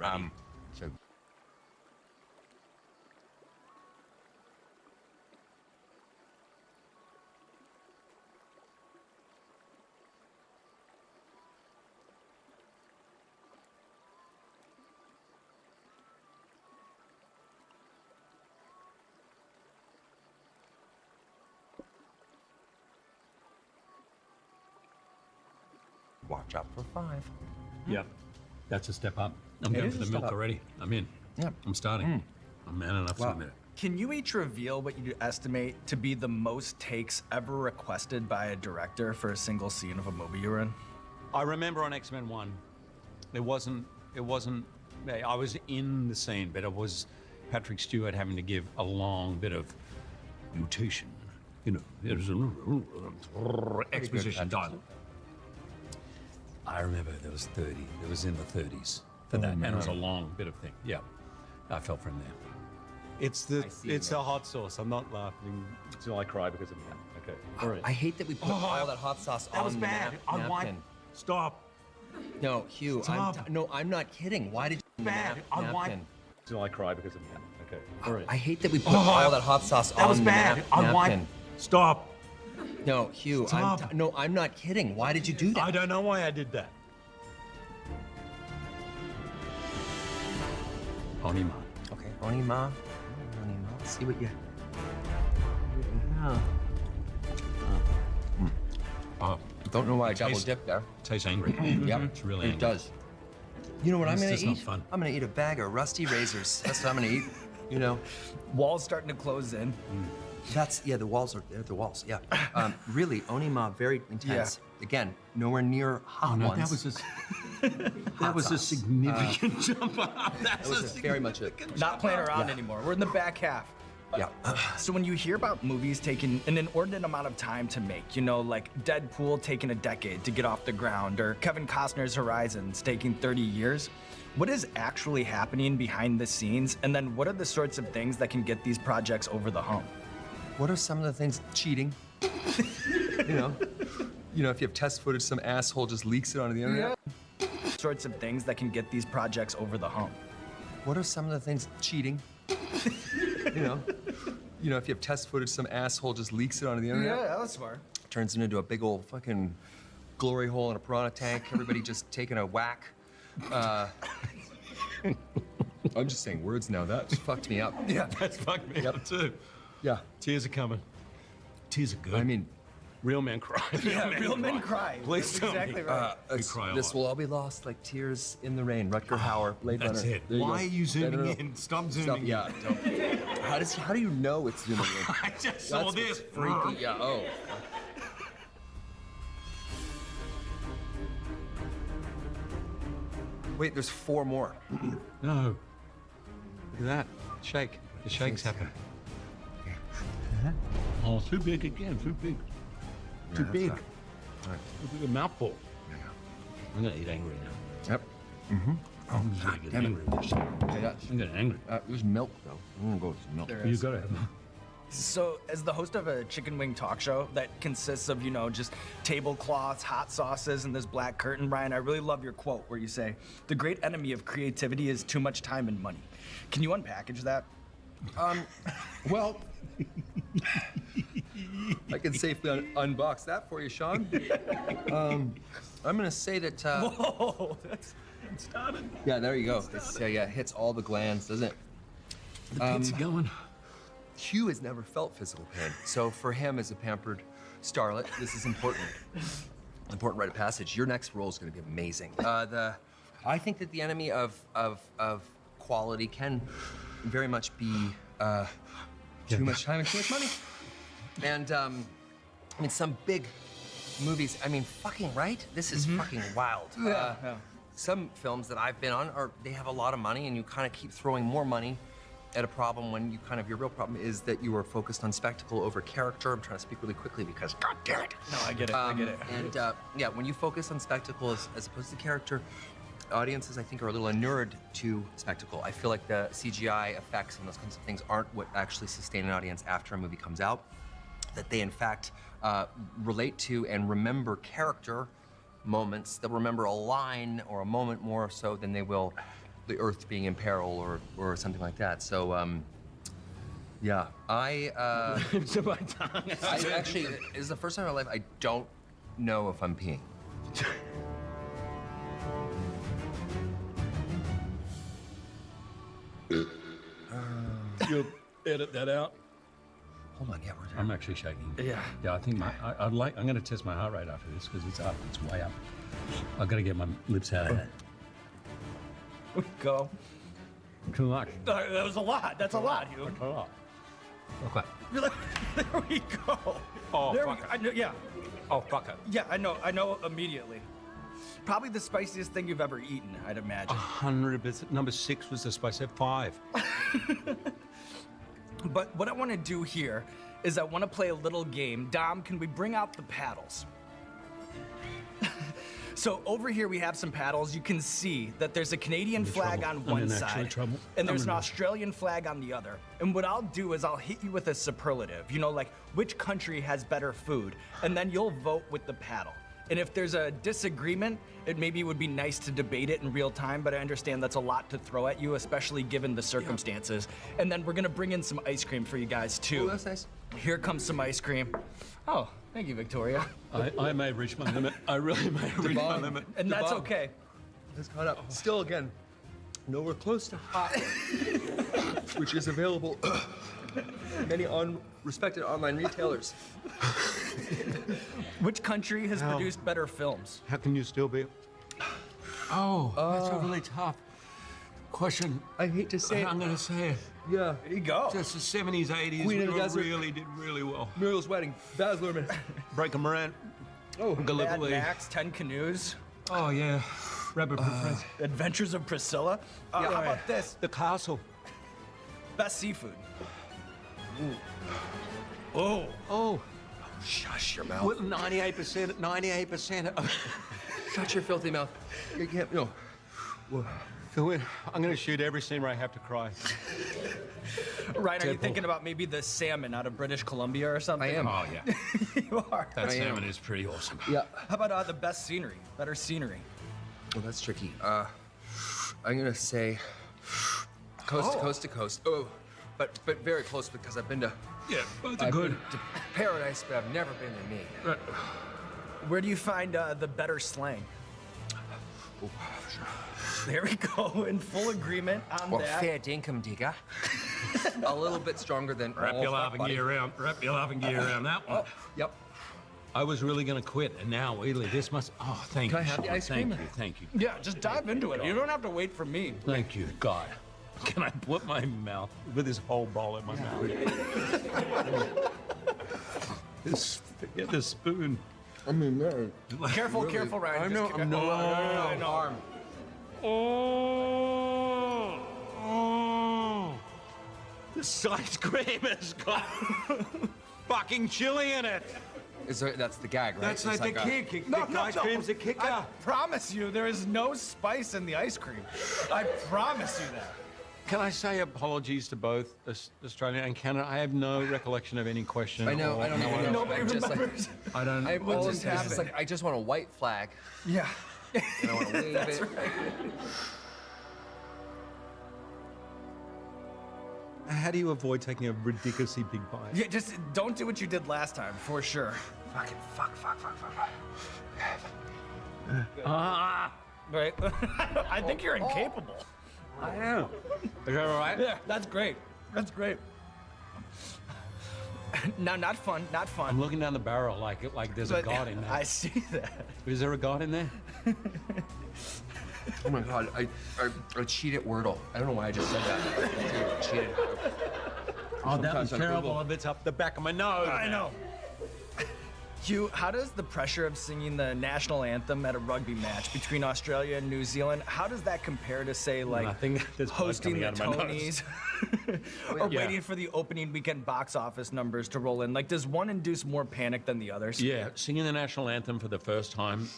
So watch out for 5. Yeah, that's a step up. I'm It going is for a the step milk up. already. I'm in. Yeah. I'm starting. I'm man enough to admit it. Can you each reveal what you estimate to be the most takes ever requested by a director for a single scene of a movie you're in? I remember on X-Men 1, it wasn't, I was in the scene, but it was Patrick Stewart having to give a long bit of mutation. It was exposition dialogue. I remember there was 30. It was in the 30s for that, and it was a long bit of thing. Yeah, I fell from there. It's the hot sauce. I'm not laughing until I cry because of that. Okay, all right. I hate that we put all that hot sauce on the napkin. Stop. No, Hugh, I'm not kidding. Why did you napkin? Until I cry because of that. Okay, all right. I hate that we put all that hot sauce on the napkin. Stop. No, Hugh, I'm not kidding. Why did you do that? I don't know why I did that. Onima. Okay, Onima. Let's see what you. Don't know why I double dipped there. Tastes angry. Yep, It's really it angry. does. You know what I'm It's gonna just eat? not fun. I'm gonna eat a bag of rusty razors. That's what I'm gonna eat. Walls starting to close in. That's the walls are the walls. Yeah. Really, Onima, very intense. Again, nowhere near hot ones. That was a significant jump up. That was very much a. Not playing around anymore. We're in the back half. Yeah. So when you hear about movies taking an inordinate amount of time to make, like Deadpool taking a decade to get off the ground, or Kevin Costner's Horizons taking 30 years, what is actually happening behind the scenes? And then what are the sorts of things that can get these projects over the hump? What are some of the things? Cheating. If you have test footage, some asshole just leaks it onto the internet. Sorts of things that can get these projects over the hump. What are some of the things? Cheating. If you have test footage, some asshole just leaks it onto the internet. Yeah, that was smart. Turns it into a big old fucking glory hole in a piranha tank. Everybody just taking a whack. I'm just saying words now. That fucked me up. Yeah, that's fucked me up too. Yeah. Tears are coming. Tears are good. I mean, real men cry. Real men cry. Please That's tell me. exactly right. We cry a this lot. will all be lost like tears in the rain. Rutger Hauer, Blade That's Runner. it. There Why go. are you zooming No. in? Stop zooming in. Yeah. Don't. How do you know it's zooming in? I just saw That's this. what's freaky. Yeah. Oh. Wait, there's 4 more. No. Look at that. Shake. The shake's happening. Oh, too big again. Too big. Too that's big. right. All right. Look at a mouthful. I'm gonna eat angry now. Yep. I'm just gonna get angry. I'm getting angry. There's milk though. I'm gonna go with some milk. There You is. gotta have. So, as the host of a chicken wing talk show that consists of, just tablecloths, hot sauces, and this black curtain, Ryan, I really love your quote where you say, "The great enemy of creativity is too much time and money." Can you unpackage that? Well, I can safely unbox that for you, Sean. I'm gonna say that. Whoa, that's started. Yeah, there you go. It's, it hits all the glands, doesn't it? The pizza going. Hugh has never felt physical pain. So for him as a pampered starlet, this is important. Important rite of passage. Your next role is going to be amazing. I think that the enemy of quality can very much be too much time and too much money. And I mean, some big movies. I mean, fucking right. This is fucking wild. Some films that I've been on they have a lot of money, and you kind of keep throwing more money at a problem when you kind of, your real problem is that you are focused on spectacle over character. I'm trying to speak really quickly because, God damn it. No, I get it. I get it. And yeah, when you focus on spectacle as opposed to character, audiences, I think, are a little inured to spectacle. I feel like the CGI effects and those kinds of things aren't what actually sustain an audience after a movie comes out. That they, in fact, relate to and remember character moments. They'll remember a line or a moment more so than they will the Earth being in peril or something like that. So, yeah, It's my tongue. I actually, this is the first time in my life I don't know if I'm peeing. You'll edit that out. Hold on, yeah, we're I'm actually shaking. Yeah. Yeah, I think I'm going to test my heart rate after this because it's up. It's way up. I've got to get my lips out of it. Go. Too much. That was a lot. That's a lot, Hugh. That's a lot. Okay. You're like, there we go. Oh, there fuck we, it. I know, yeah. Oh, fuck it. Yeah, I know immediately. Probably the spiciest thing you've ever eaten, I'd imagine. 100%. Number 6 was the spice. I said 5. But what I want to do here is I want to play a little game. Dom, can we bring out the paddles? So over here we have some paddles. You can see that there's a Canadian flag on one side, and there's an Australian flag on the other. And what I'll do is I'll hit you with a superlative, you know, like which country has better food, and then you'll vote with the paddle. And if there's a disagreement, it maybe would be nice to debate it in real time, but I understand that's a lot to throw at you, especially given the circumstances. And then we're gonna bring in some ice cream for you guys too. Oh, that's nice. Here comes some ice cream. Oh, thank you, Victoria. I may have reached my limit. I really may have reached my limit. And that's okay. It's caught up. Still, again, nowhere close to hot, which is available in many respected online retailers. Which country has produced better films? How can you still be? Oh, that's a really tough question. I hate to say it. I'm going to say it. Yeah. There you go. Just the 70s, 80s, Queen we of the Desert. really did really well. Muriel's Wedding, Baz Luhrmann. Break 'em Morant. Oh, Mad Gallipoli. Max, 10 Canoes, Oh, yeah. Rabbit Friends. Adventures of Priscilla. How about this? The Castle. Best seafood. Oh. Oh. Shush your mouth. Well, 98%. Shut your filthy mouth. You can't, no. Go in. I'm going to shoot every scene where I have to cry. Ryan, are you thinking about maybe the salmon out of British Columbia or something? I am. Oh, yeah. You are. That I am. salmon is pretty awesome. Yeah. How about the best scenery? Better scenery. Oh, that's tricky. I'm gonna say coast to coast to coast. Oh, but very close because I've been to. Yeah, both are I've good. been to paradise, but I've never been to me. Where do you find the better slang? Oh, sure. There we go, in full agreement on Well, that. fair dinkum digger. A little bit stronger than. Wrap oh, your fuck, laughing buddy. gear around. Wrap your laughing gear around that one. Oh, yep. I was really going to quit, and now, really, this must. Oh, thank Can you. I have the Sean. ice cream? Thank you. Yeah, just dive into it. You don't have to wait for me. Thank you, God. Can I put my mouth with this whole bowl in my mouth? Get the spoon. I mean, man. Careful, careful, Ryan. I know. Just- I'm no, no. arm. Oh. This ice cream has got fucking chili in it. That's the gag, right? That's It's like the a- kick. No, Ice cream's a kicker. I promise you, there is no spice in the ice cream. I promise you that. Can I say apologies to both Australia and Canada? I have no recollection of any question. I know. I don't even know. Nobody I'm just like, remembers. I don't. I'm What all just it's just happened? like I just want a white flag Yeah. and I want to wave That's it. right. How do you avoid taking a ridiculously big bite? Yeah, just don't do what you did last time, for sure. Fucking fuck. Right? I think you're incapable. I am. Is that all right? Yeah, that's great. That's great. No, not fun, not fun. I'm looking down the barrel like there's a But god in there. I see that. Is there a god in there? Oh my God, I cheat at Wordle. I don't know why I just said that. I cheated. Oh, that Sometimes was on terrible Google. if it's up the back of my nose. I know. Hugh, how does the pressure of singing the national anthem at a rugby match between Australia and New Zealand, how does that compare to, say, like Nothing. There's blood hosting coming the out of my nose. Tonys or Yeah. waiting for the opening weekend box office numbers to roll in? Like, does one induce more panic than the others? Yeah, singing the national anthem for the first time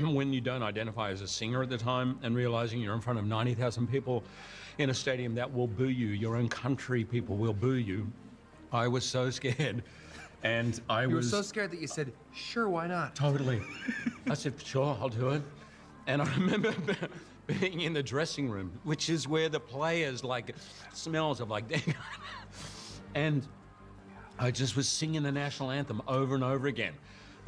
when you don't identify as a singer at the time and realizing you're in front of 90,000 people in a stadium that will boo you, your own country people will boo you. I was so scared. And I You were was so scared that you said, sure, why not? Totally. I said, sure, I'll do it. And I remember being in the dressing room, which is where the players like smells of like, and I just was singing the national anthem over and over again.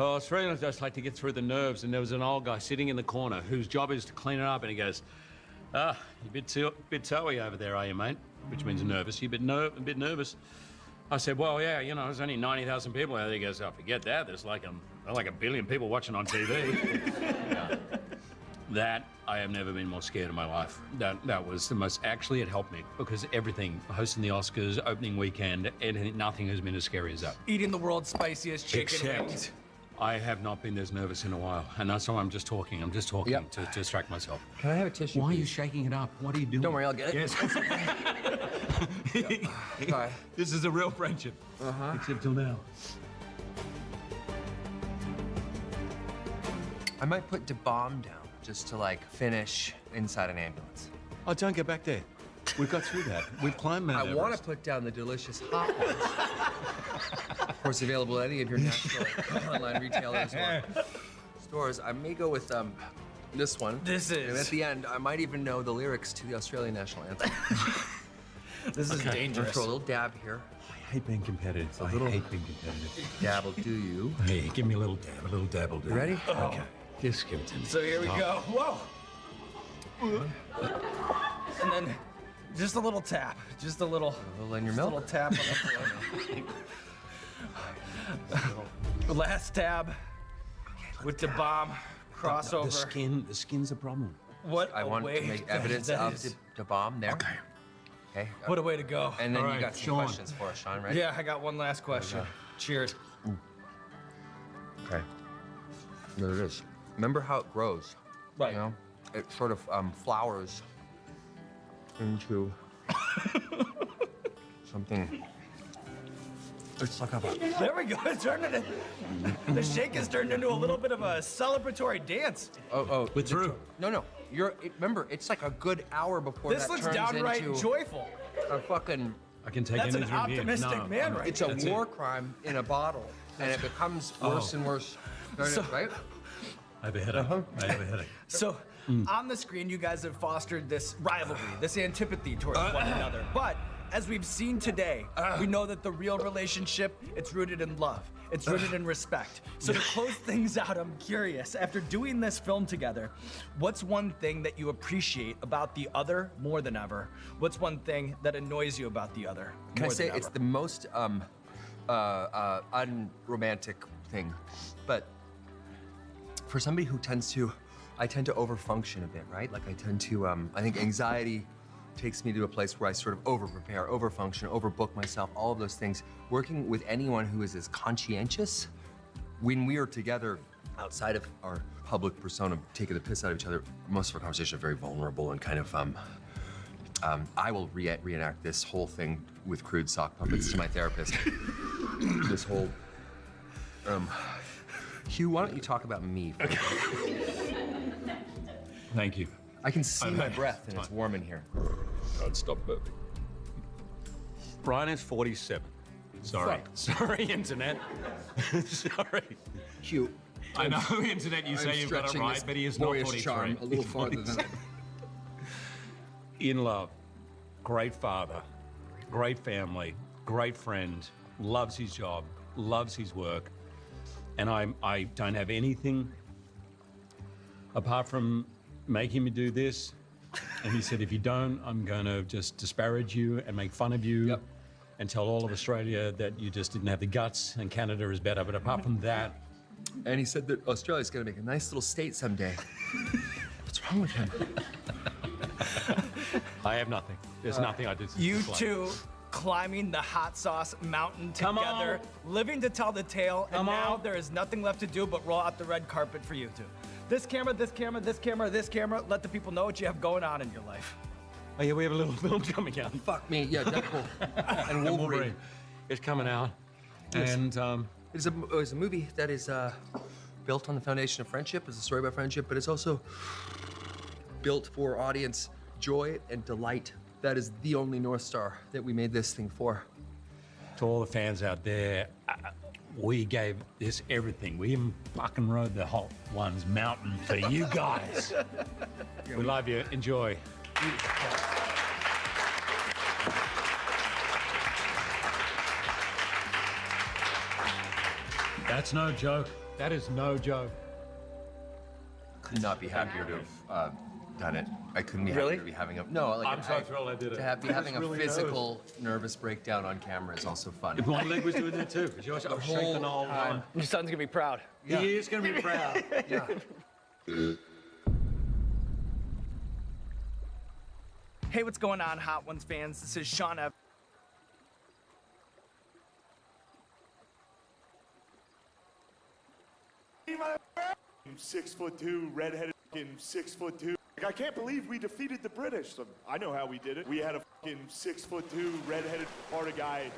Oh, Australians just like to get through the nerves, and there was an old guy sitting in the corner whose job is to clean it up, and he goes, "Ah, you bit toey over there, are you, mate?" Which means nervous. You a bit nervous. I said, well, yeah, you know, there's only 90,000 people out there. He goes, oh, forget that. There's like a billion people watching on TV. Yeah. That, I have never been more scared in my life. That was the most, actually it helped me because everything, hosting the Oscars, opening weekend, nothing has been as scary as that. Eating the world's spiciest chicken Except wings. I have not been this nervous in a while. And that's why I'm just talking. I'm just talking Yep. to distract myself. Can I have a tissue? Why are you please? shaking it up? What are you doing? Don't worry, I'll get it. Yes. Sorry. This is a real friendship. Except till now. I might put the bomb down just to like finish inside an ambulance. Oh, don't get back there. We've got through that. We've climbed Mount I want to Everest. put down the delicious hot ones. Of course, available at any of your national online retailers or stores. I may go with this one. This And at is the end, I might even know the lyrics to the Australian national anthem. this is I'm dangerous. gonna throw a little dab here. I hate being competitive. I hate being competitive. Dab will do you. Hey, give me a little dab. A little dab will do. You ready? Okay. Just give it to me. So here we go. Whoa. And then just a little tap. Just a little. A little in your just a milk. little tap on the floor. Last tab with the bomb crossover. The skin's a problem. What I a want way to make that evidence that of is. the bomb there. Okay. Okay. What a way to go. And then All you right, got some Sean. questions for us, Sean, right? Yeah, I got one last question. Cheers. Okay. There it is. Remember how it grows? Right. You know, it sort of flowers into something. It's like a. There we go. It turned into, the shake has turned into a little bit of a celebratory dance. Oh, We're through. No. Remember, it's like a good hour before This that looks turns downright into joyful. a fucking. I can take That's an anything from here. optimistic No, man right It's a That's war it. crime in a bottle, and it becomes worse and worse. Right? I have a headache. I have a headache. So on the screen, you guys have fostered this rivalry, this antipathy towards one another. But as we've seen today, we know that the real relationship, it's rooted in love. It's rooted in respect. So to close things out, I'm curious, after doing this film together, what's one thing that you appreciate about the other more than ever? What's one thing that annoys you about the other Can I more say than it's ever? the most unromantic thing, but for somebody who I tend to overfunction a bit, right? Like I tend to, I think anxiety takes me to a place where I sort of over-prepare, overfunction, overbook myself, all of those things. Working with anyone who is as conscientious, when we are together outside of our public persona, taking the piss out of each other, most of our conversations are very vulnerable and kind of, I will reenact this whole thing with crude sock puppets to my therapist. This whole, Hugh, why don't you talk about me? Thank you. I can see my breath and it's warm in here. God, stop burping. Brian is 47. Sorry. Sorry, internet. Sorry. Hugh, I know, internet, you say you've got it stretching right, this but he is not boyish 43. charm a little He's farther than 47. In love, great father, great family, great friend, loves his job, loves his work, and I don't have anything apart from making me do this. And he said, if you don't, I'm going to just disparage you and make fun of you. Yep. and tell all of Australia that you just didn't have the guts and Canada is better. But apart from that, And he said that Australia's gonna make a nice little state someday. What's wrong with him? I have nothing. There's nothing I did. You two climbing the hot sauce mountain Come together, living to tell the tale, and Come now on. there is nothing left to do but roll out the red carpet for you two. This camera, this camera, this camera, this camera, let the people know what you have going on in your life. Oh yeah, we have a little film coming out. Fuck me, yeah, Deadpool. And Wolverine. It's coming out, and It's a movie that is built on the foundation of friendship. It's a story about friendship, but it's also built for audience joy and delight. That is the only North Star that we made this thing for. to all the fans out there, we gave this everything. We even fucking rode the Hot Ones mountain for you guys. We love you. Enjoy. That's no joke. That is no joke. Could not be happier to have done it. I couldn't be Really? happier to be having a I'm so thrilled I did it. To be I having just a really physical nervous breakdown on camera is also fun. If my leg was doing that too. I was shaking all the time. Your son's gonna be proud. He is going to be proud. Yeah. Hey, what's going on, Hot Ones fans? This is Sean F. 6'2", redheaded, 6'2". Like, I can't believe we defeated the British. So I know how we did it. We had a 6'2", redheaded Florida guy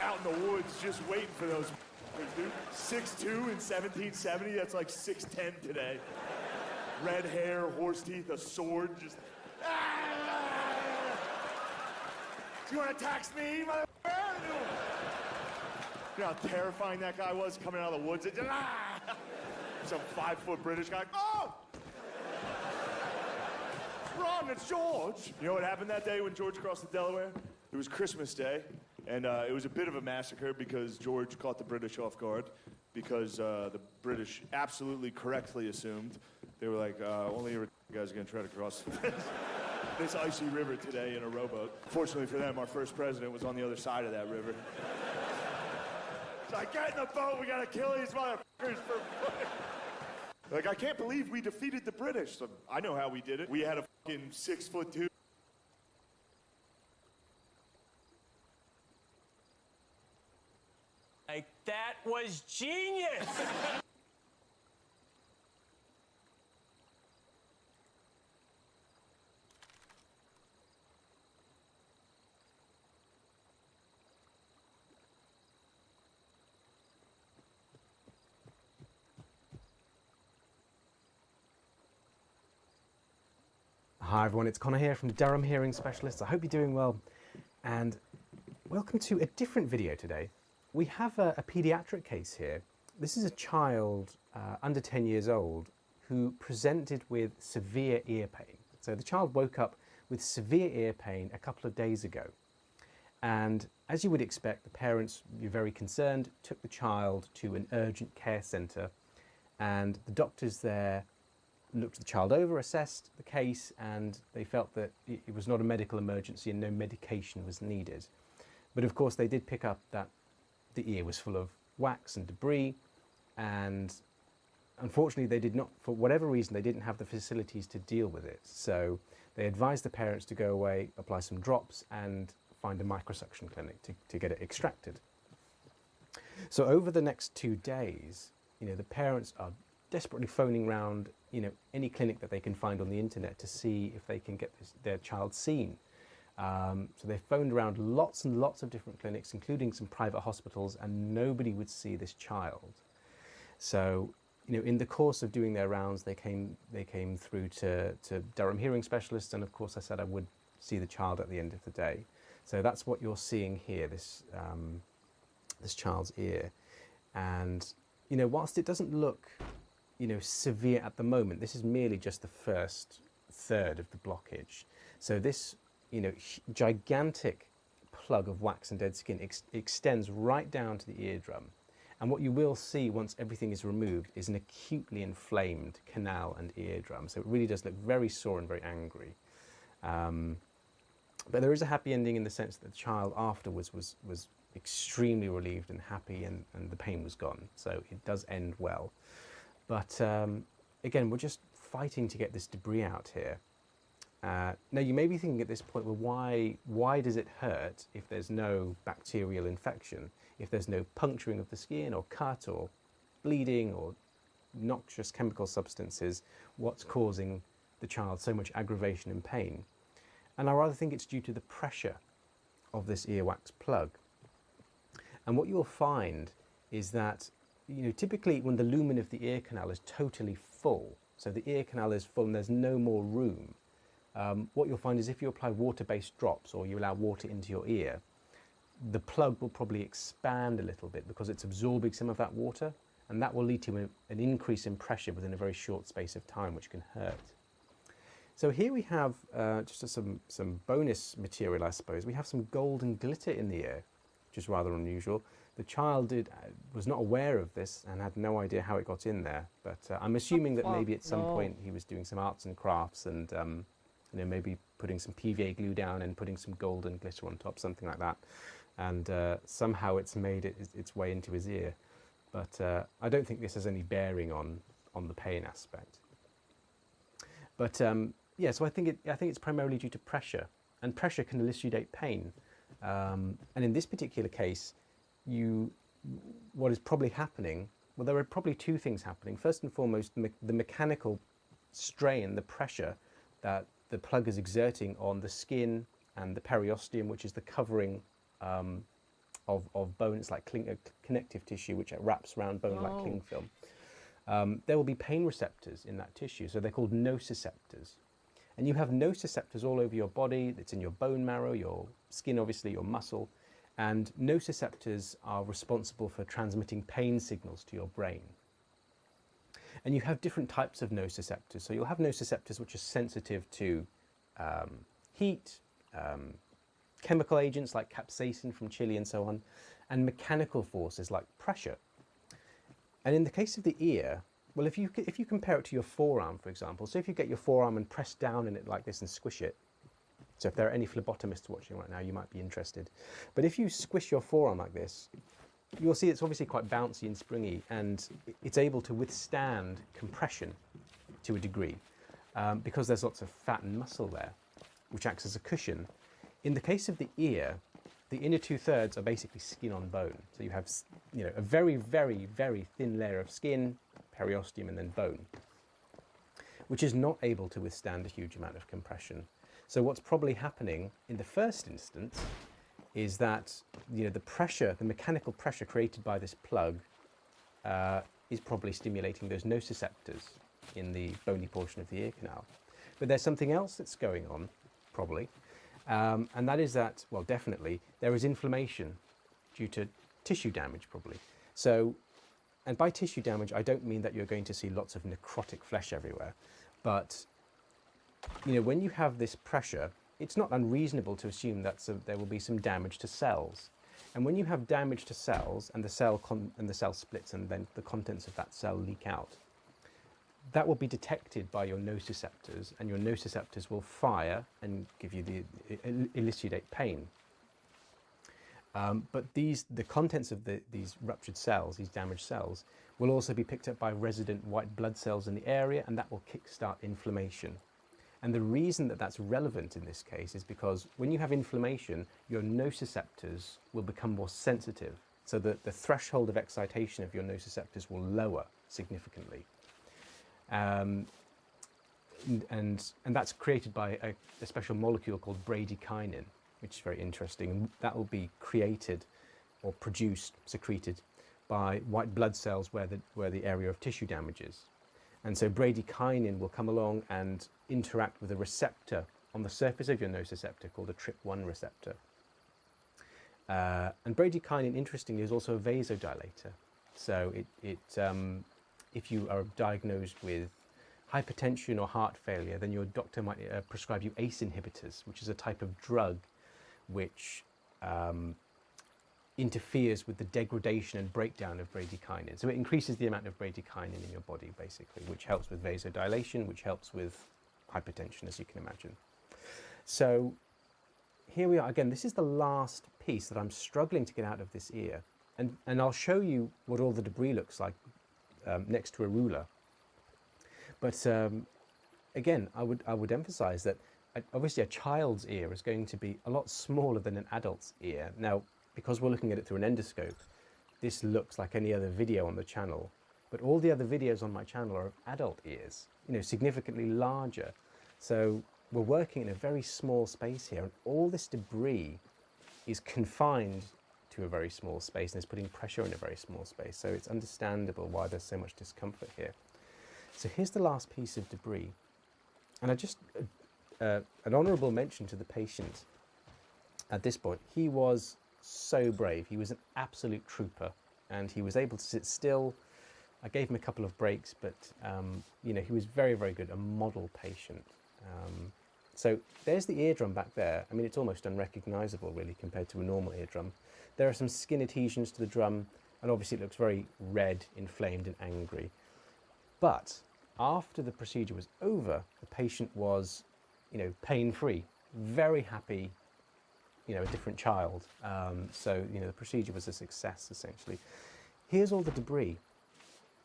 out in the woods just waiting for those dude. 6'2" in 1770. That's like 6'10" today. Red hair, horse teeth, a sword, just. You want to tax me, motherfucker? You know how terrifying that guy was coming out of the woods? And just, some 5-foot British guy. Oh! Ron, it's George. You know what happened that day when George crossed the Delaware? It was Christmas Day, and it was a bit of a massacre because George caught the British off guard because the British absolutely correctly assumed. They were like, only you guys are going to try to cross this icy river today in a rowboat. Fortunately for them, our first president was on the other side of that river. It's like, get in the boat, we gotta kill these motherfuckers for fun. Like, I can't believe we defeated the British. So I know how we did it. We had a 6'2". Like, that was genius! Hi everyone, it's Connor here from Durham Hearing Specialists. I hope you're doing well, and welcome to a different video today. We have a pediatric case here. This is a child under 10 years old who presented with severe ear pain. So the child woke up with severe ear pain a couple of days ago. And as you would expect, the parents were very concerned, took the child to an urgent care centre, and the doctors there looked the child over, assessed the case, and they felt that it was not a medical emergency and no medication was needed. But of course they did pick up that the ear was full of wax and debris, and unfortunately they did not, for whatever reason, they didn't have the facilities to deal with it. So they advised the parents to go away, apply some drops, and find a microsuction clinic to get it extracted. So over the next 2 days, the parents are desperately phoning around, any clinic that they can find on the internet to see if they can get their child seen. So they phoned around lots and lots of different clinics, including some private hospitals, and nobody would see this child. So, in the course of doing their rounds, they came through to Durham Hearing Specialists, and of course I said I would see the child at the end of the day. So that's what you're seeing here, this child's ear. And, whilst it doesn't look severe at the moment, this is merely just the first third of the blockage. So this, gigantic plug of wax and dead skin extends right down to the eardrum. And what you will see once everything is removed is an acutely inflamed canal and eardrum. So it really does look very sore and very angry. But there is a happy ending in the sense that the child afterwards was extremely relieved and happy, and the pain was gone. So it does end well. But again, we're just fighting to get this debris out here. Now you may be thinking at this point, well, why does it hurt if there's no bacterial infection, if there's no puncturing of the skin or cut or bleeding or noxious chemical substances? What's causing the child so much aggravation and pain? And I rather think it's due to the pressure of this earwax plug. And what you'll find is that, you know, typically when the lumen of the ear canal is totally full, so the ear canal is full and there's no more room, what you'll find is if you apply water-based drops or you allow water into your ear, the plug will probably expand a little bit because it's absorbing some of that water, and that will lead to an increase in pressure within a very short space of time, which can hurt. So here we have just some bonus material, I suppose. We have some golden glitter in the ear, which is rather unusual. The child was not aware of this and had no idea how it got in there, but I'm assuming that maybe at some point he was doing some arts and crafts and you know, maybe putting some PVA glue down and putting some golden glitter on top, something like that. And somehow it's made its way into his ear. But I don't think this has any bearing on the pain aspect. But yeah, so I think it's primarily due to pressure, and pressure can elucidate pain. And in this particular case, what is probably happening, well, there are probably two things happening. First and foremost, the mechanical strain, the pressure that the plug is exerting on the skin and the periosteum, which is the covering of bone. It's like connective tissue, which wraps around bone like cling film. There will be pain receptors in that tissue, so they're called nociceptors. And you have nociceptors all over your body. It's in your bone marrow, your skin, obviously, your muscle. And nociceptors are responsible for transmitting pain signals to your brain. And you have different types of nociceptors. So you'll have nociceptors which are sensitive to heat, chemical agents like capsaicin from chili and so on, and mechanical forces like pressure. And in the case of the ear, well, if you compare it to your forearm, for example, so if you get your forearm and press down in it like this and squish it, so if there are any phlebotomists watching right now, you might be interested. But if you squish your forearm like this, you'll see it's obviously quite bouncy and springy, and it's able to withstand compression to a degree because there's lots of fat and muscle there, which acts as a cushion. In the case of the ear, the inner 2/3 are basically skin on bone. So you have, you know, a very, very, very thin layer of skin, periosteum, and then bone, which is not able to withstand a huge amount of compression. So what's probably happening in the first instance is that, you know, the pressure, the mechanical pressure created by this plug is probably stimulating those nociceptors in the bony portion of the ear canal. But there's something else that's going on, probably, and that is that, well, definitely, there is inflammation due to tissue damage, probably. So, and by tissue damage, I don't mean that you're going to see lots of necrotic flesh everywhere, but, you know, when you have this pressure, it's not unreasonable to assume that there will be some damage to cells. And when you have damage to cells and the cell splits and then the contents of that cell leak out, that will be detected by your nociceptors, and your nociceptors will fire and give you elucidate pain. But the contents of these ruptured cells, these damaged cells, will also be picked up by resident white blood cells in the area, and that will kickstart inflammation. And the reason that that's relevant in this case is because when you have inflammation, your nociceptors will become more sensitive, so that the threshold of excitation of your nociceptors will lower significantly. And that's created by a special molecule called bradykinin, which is very interesting. And that will be created or produced, secreted by white blood cells where the area of tissue damage is. And so bradykinin will come along and interact with a receptor on the surface of your nociceptor called a TRP1 receptor. And bradykinin, interestingly, is also a vasodilator. So if you are diagnosed with hypertension or heart failure, then your doctor might prescribe you ACE inhibitors, which is a type of drug which interferes with the degradation and breakdown of bradykinin. So it increases the amount of bradykinin in your body, basically, which helps with vasodilation, which helps with hypertension, as you can imagine. So here we are again. This is the last piece that I'm struggling to get out of this ear. And I'll show you what all the debris looks like next to a ruler. But again, I would emphasize that obviously a child's ear is going to be a lot smaller than an adult's ear. Now, because we're looking at it through an endoscope, this looks like any other video on the channel, but all the other videos on my channel are of adult ears, you know, significantly larger. So we're working in a very small space here, and all this debris is confined to a very small space and is putting pressure in a very small space. So it's understandable why there's so much discomfort here. So here's the last piece of debris. And I just, an honourable mention to the patient at this point. He was so brave. He was an absolute trooper, and he was able to sit still. I gave him a couple of breaks, but you know, he was very, very good, a model patient. So there's the eardrum back there. I mean, it's almost unrecognisable really compared to a normal eardrum. There are some skin adhesions to the drum, and obviously it looks very red, inflamed and angry. But after the procedure was over, the patient was, you know, pain-free, very happy, you know, a different child. So, you know, the procedure was a success, essentially. Here's all the debris.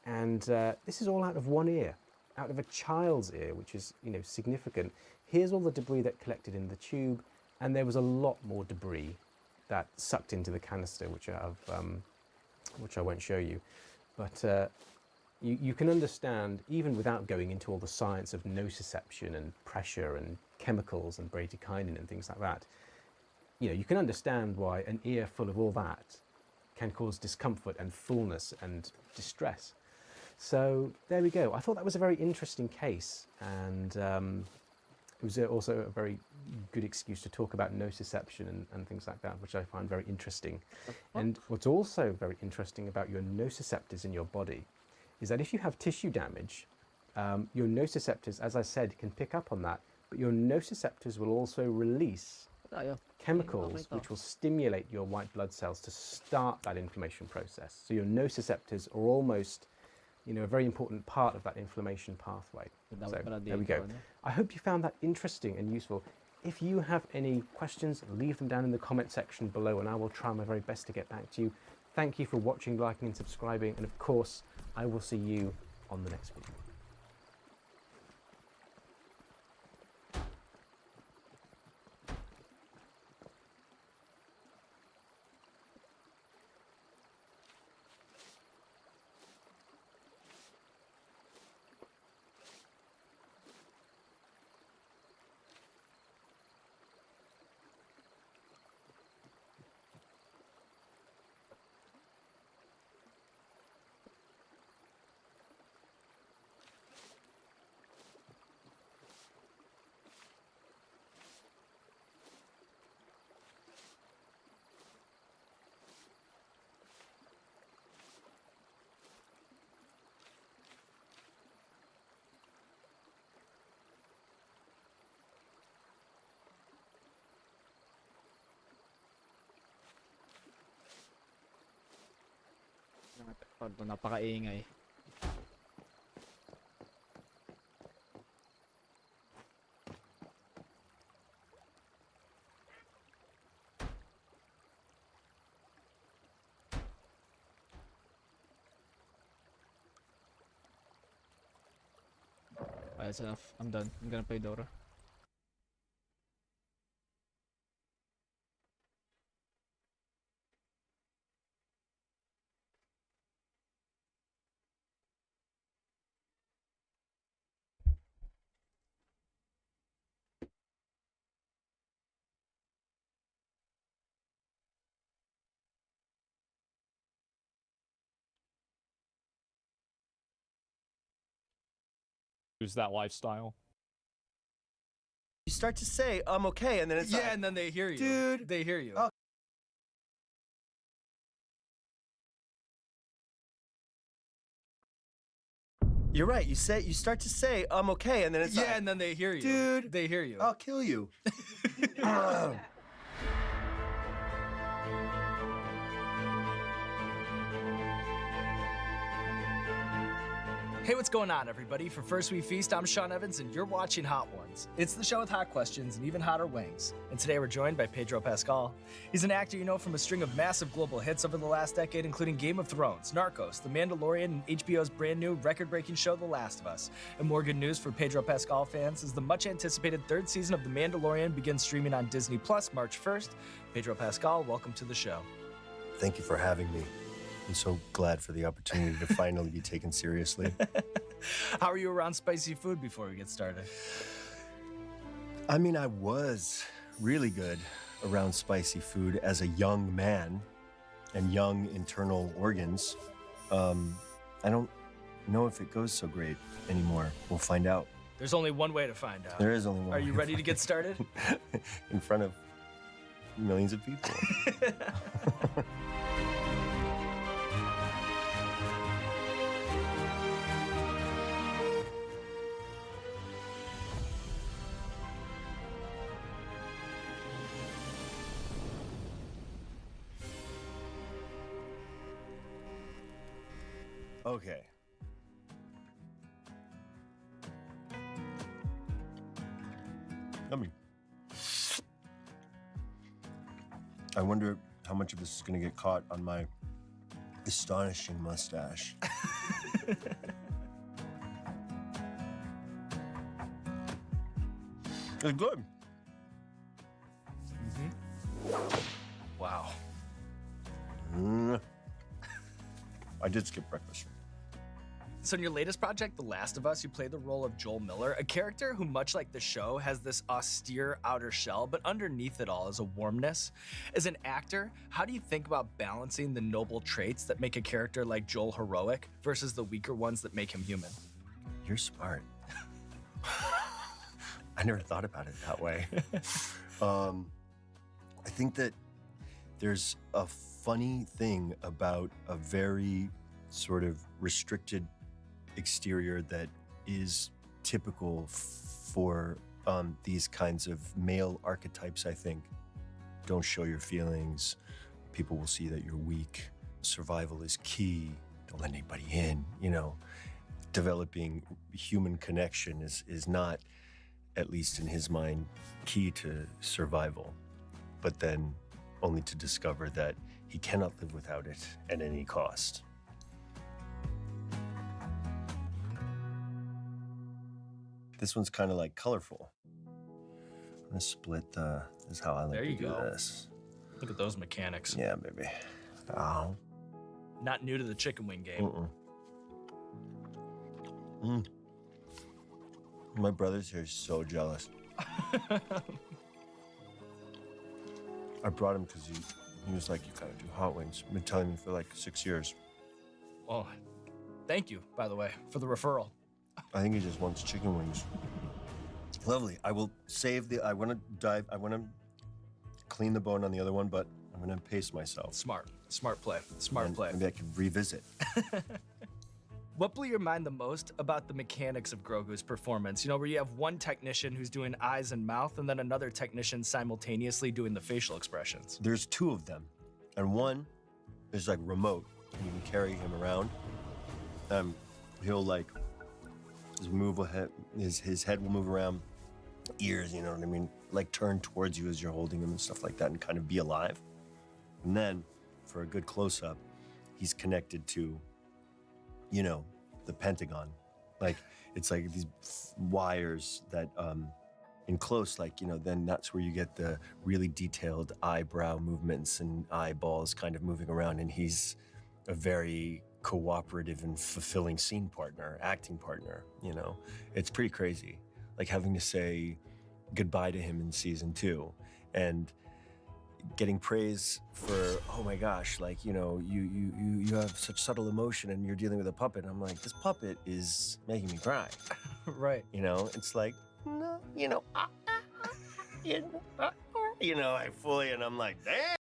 And this is all out of one ear, out of a child's ear, which is, you know, significant. Here's all the debris that collected in the tube, and there was a lot more debris that sucked into the canister, which I won't show you. But you can understand, even without going into all the science of nociception and pressure and chemicals and bradykinin and things like that, you know, you can understand why an ear full of all that can cause discomfort and fullness and distress. So there we go. I thought that was a very interesting case, and it was also a very good excuse to talk about nociception and things like that, which I find very interesting. And what's also very interesting about your nociceptors in your body is that if you have tissue damage, your nociceptors, as I said, can pick up on that, but your nociceptors will also release chemicals which will stimulate your white blood cells to start that inflammation process. So your nociceptors are almost, you know, a very important part of that inflammation pathway. So there we go. I hope you found that interesting and useful. If you have any questions, leave them down in the comment section below, and I will try my very best to get back to you. Thank you for watching, liking and subscribing, and of course, I will see you on the next video. Napakaingay. That's enough. I'm done. I'm gonna play Dora. Who's that lifestyle? You start to say, I'm okay, and then it's and then they hear you. Dude. They hear you. Oh. You're right. You start to say, I'm okay, and then it's and then they hear you. Dude. They hear you. I'll kill you. Hey, what's going on, everybody? For First We Feast, I'm Sean Evans, and you're watching Hot Ones. It's the show with hot questions and even hotter wings. And today we're joined by Pedro Pascal. He's an actor you know from a string of massive global hits over the last decade, including Game of Thrones, Narcos, The Mandalorian, and HBO's brand new record-breaking show, The Last of Us. And more good news for Pedro Pascal fans is the much-anticipated third season of The Mandalorian begins streaming on Disney Plus March 1st. Pedro Pascal, welcome to the show. Thank you for having me. I'm so glad for the opportunity to finally be taken seriously. How are you around spicy food before we get started? I mean, I was really good around spicy food as a young man and young internal organs. I don't know if it goes so great anymore. We'll find out. There's only one way to find out. There is only one Are way you to ready to find get started? in front of millions of people. Okay. Yummy. I wonder how much of this is going to get caught on my astonishing mustache. It's good. Wow. I did skip breakfast. So in your latest project, The Last of Us, you play the role of Joel Miller, a character who, much like the show, has this austere outer shell, but underneath it all is a warmness. As an actor, how do you think about balancing the noble traits that make a character like Joel heroic versus the weaker ones that make him human? You're smart. I never thought about it that way. I think that there's a funny thing about a very sort of restricted exterior that is typical for these kinds of male archetypes, I think. Don't show your feelings. People will see that you're weak. Survival is key. Don't let anybody in, you know. Developing human connection is not, at least in his mind, key to survival. But then only to discover that he cannot live without it at any cost. This one's kind of like colorful. I'm gonna split the, this is how I like There to you do go. this. Look at those mechanics. Yeah, baby. Oh. Not new to the chicken wing game. My brother's here is so jealous. I brought him because he was like, you gotta do hot wings. I've been telling me for like 6 years. Well, thank you, by the way, for the referral. I think he just wants chicken wings. Lovely. I will save the, I want to clean the bone on the other one, but I'm going to pace myself. Smart play, smart play. Maybe I can revisit. What blew your mind the most about the mechanics of Grogu's performance? You know, where you have one technician who's doing eyes and mouth, and then another technician simultaneously doing the facial expressions. There's two of them, and one is like remote, and you can carry him around. He'll like, his head will move around, ears, you know what I mean? Like turn towards you as you're holding him and stuff like that and kind of be alive. And then for a good close-up, he's connected to, you know, the Pentagon. Like, it's like these wires that, in close, like, you know, then that's where you get the really detailed eyebrow movements and eyeballs kind of moving around. And he's a very cooperative and fulfilling scene partner, acting partner, you know? It's pretty crazy. Like having to say goodbye to him in season 2 and getting praise for, oh my gosh, like, you know, you have such subtle emotion and you're dealing with a puppet. And I'm like, this puppet is making me cry. Right. You know, it's like, no, you know, I fully, and I'm like, damn.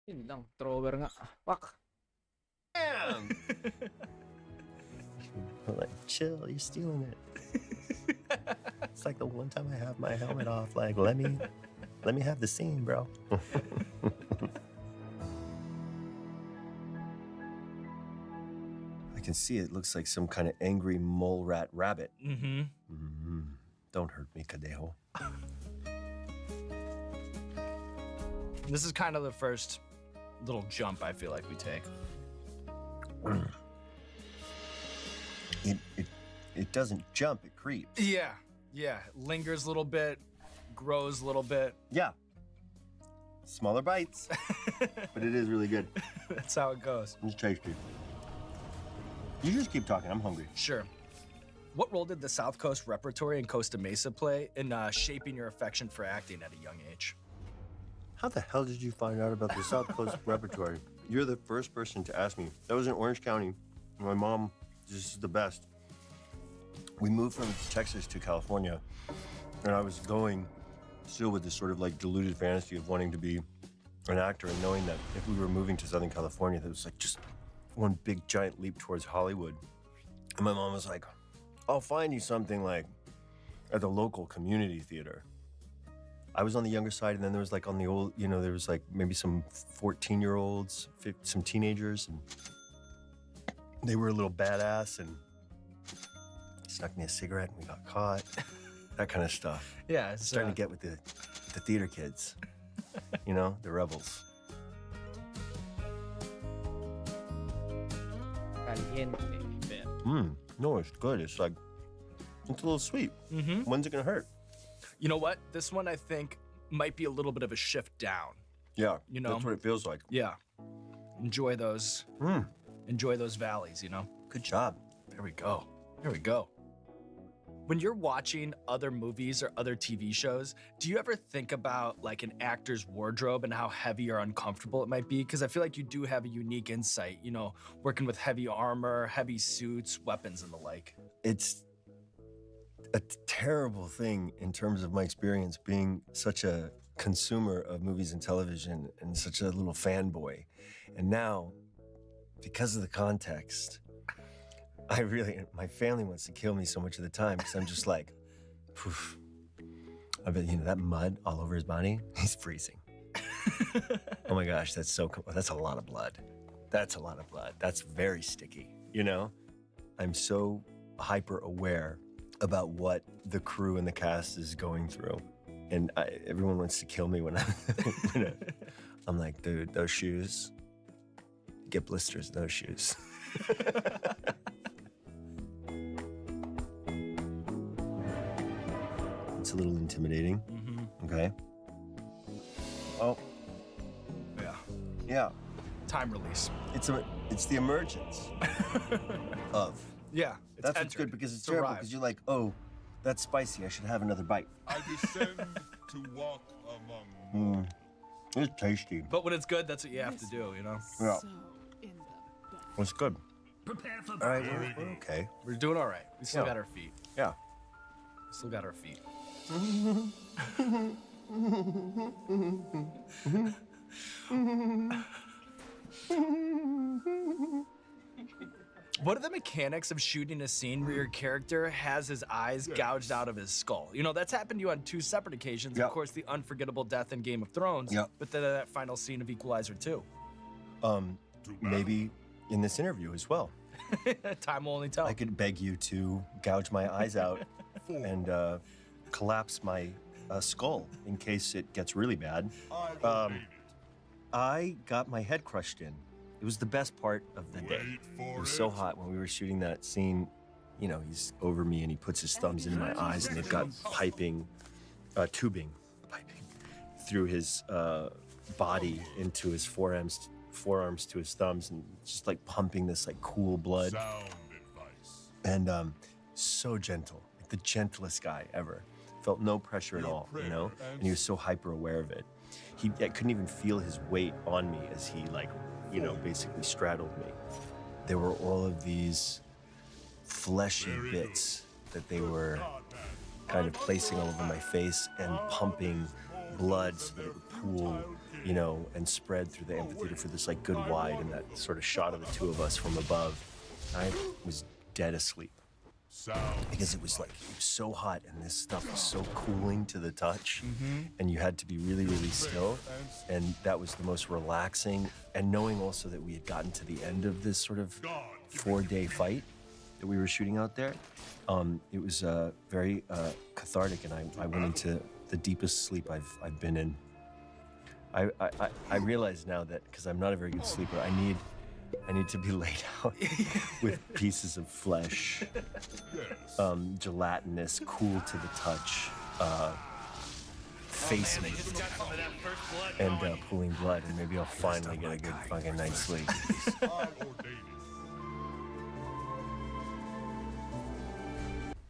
Yun lang, thrower nga. Wak! Damn! I'm like, chill, you're stealing it. It's like the one time I have my helmet off, like, let me have the scene, bro. I can see it looks like some kind of angry mole rat rabbit. Don't hurt me, Cadejo. This is kind of the first little jump I feel like we take. It doesn't jump, it creeps. Yeah, yeah. Lingers a little bit, grows a little bit. Yeah. Smaller bites, but it is really good. That's how it goes. It's tasty. You just keep talking, I'm hungry. Sure. What role did the South Coast Repertory in Costa Mesa play in shaping your affection for acting at a young age? How the hell did you find out about the South Coast Repertory? You're the first person to ask me. That was in Orange County. My mom is the best. We moved from Texas to California, and I was going still with this sort of like deluded fantasy of wanting to be an actor and knowing that if we were moving to Southern California, that was like just one big giant leap towards Hollywood. And my mom was like, I'll find you something like at the local community theater. I was on the younger side, and then there was like on the old, you know, there was like maybe some 14-year-olds, some teenagers, and they were a little badass and snuck me a cigarette and we got caught. That kind of stuff. Yeah, it's starting to get with the theater kids, you know, the rebels. Caliente. No, it's good. It's like, it's a little sweet. When's it gonna hurt? You know what? This one I think might be a little bit of a shift down. Yeah, You know? that's what it feels like. Yeah. Enjoy those. Enjoy those valleys, you know? Good job. There we go. There we go. When you're watching other movies or other TV shows, do you ever think about like an actor's wardrobe and how heavy or uncomfortable it might be? Because I feel like you do have a unique insight, you know, working with heavy armor, heavy suits, weapons, and the like. It's a terrible thing in terms of my experience being such a consumer of movies and television and such a little fanboy. And now, because of the context, my family wants to kill me so much of the time because I'm just like, poof. I bet, you know, that mud all over his body, he's freezing. Oh my gosh, that's a lot of blood. That's a lot of blood. That's very sticky, you know? I'm so hyper aware about what the crew and the cast is going through. And everyone wants to kill me when I'm like, dude, those shoes, get blisters in those shoes. It's a little intimidating. Okay. Oh. Yeah. Yeah. Time release. It's the emergence of. Yeah. That's what's good because it's terrible because you're like, oh, that's spicy. I should have another bite. I descend to walk among. It's tasty. But when it's good, that's what you have to do, you know? Yeah. It's good. All right, we're okay. We're doing all right. We still Yeah. got our feet. Yeah. Still got our feet. What are the mechanics of shooting a scene where your character has his eyes gouged out of his skull? You know, that's happened to you on 2 separate occasions. Yep. Of course, the unforgettable death in Game of Thrones, Yep. but then that final scene of Equalizer 2. Maybe in this interview as well. Time will only tell. I could beg you to gouge my eyes out and collapse my skull in case it gets really bad. I got my head crushed in. It was the best part of the day. It was so hot when we were shooting that scene. You know, he's over me and he puts his thumbs in my eyes and they've got tubing through his body into his forearms to his thumbs and just like pumping this like cool blood. Sound advice. And so gentle, like the gentlest guy ever. Felt no pressure at all, you know? And he was so hyper aware of it. I couldn't even feel his weight on me as he like, you know, basically straddled me. There were all of these fleshy bits that they were kind of placing all over my face and pumping blood so that it would pool you know, and spread through the amphitheater for this like good wide and that sort of shot of the two of us from above. I was dead asleep because it was so hot and this stuff was so cooling to the touch, and you had to be really, really still, and that was the most relaxing. And knowing also that we had gotten to the end of this sort of 4-day fight that we were shooting out there, it was very cathartic, and I went into the deepest sleep I've been in. I realize now that because I'm not a very good sleeper, I need to be laid out with pieces of flesh, gelatinous, cool to the touch, facing and pulling blood, and maybe I'll finally get a good fucking night's sleep.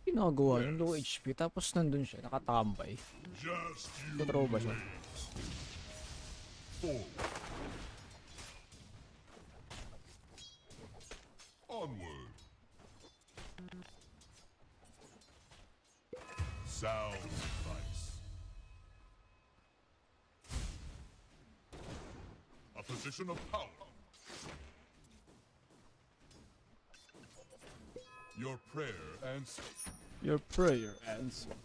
Ginagawa yung low HP tapos nandun siya, nakatambay. Totoo ba siya? Onward. Sound advice. A position of power. Your prayer answered. Your prayer answered.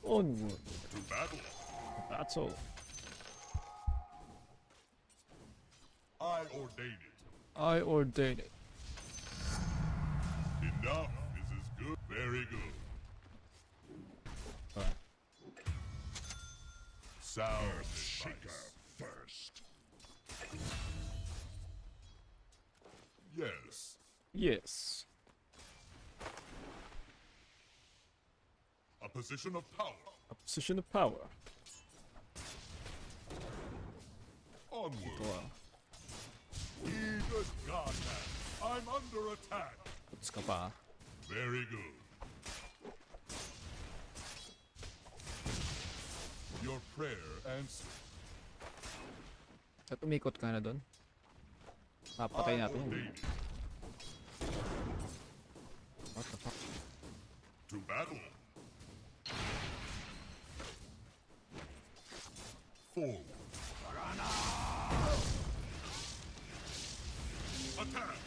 Onward. To battle. Battle. I ordain it. I ordain it. Enough is as good. Very good. Sound shaker first. Yes. Yes. A position of power. A position of power. Onward. Wow. Good God, man. I'm under attack. Puts ka pa. Very good. Your prayer answered. At umikot ka na dun. Papatay natin yun. What the fuck? To battle. Forward. Attack!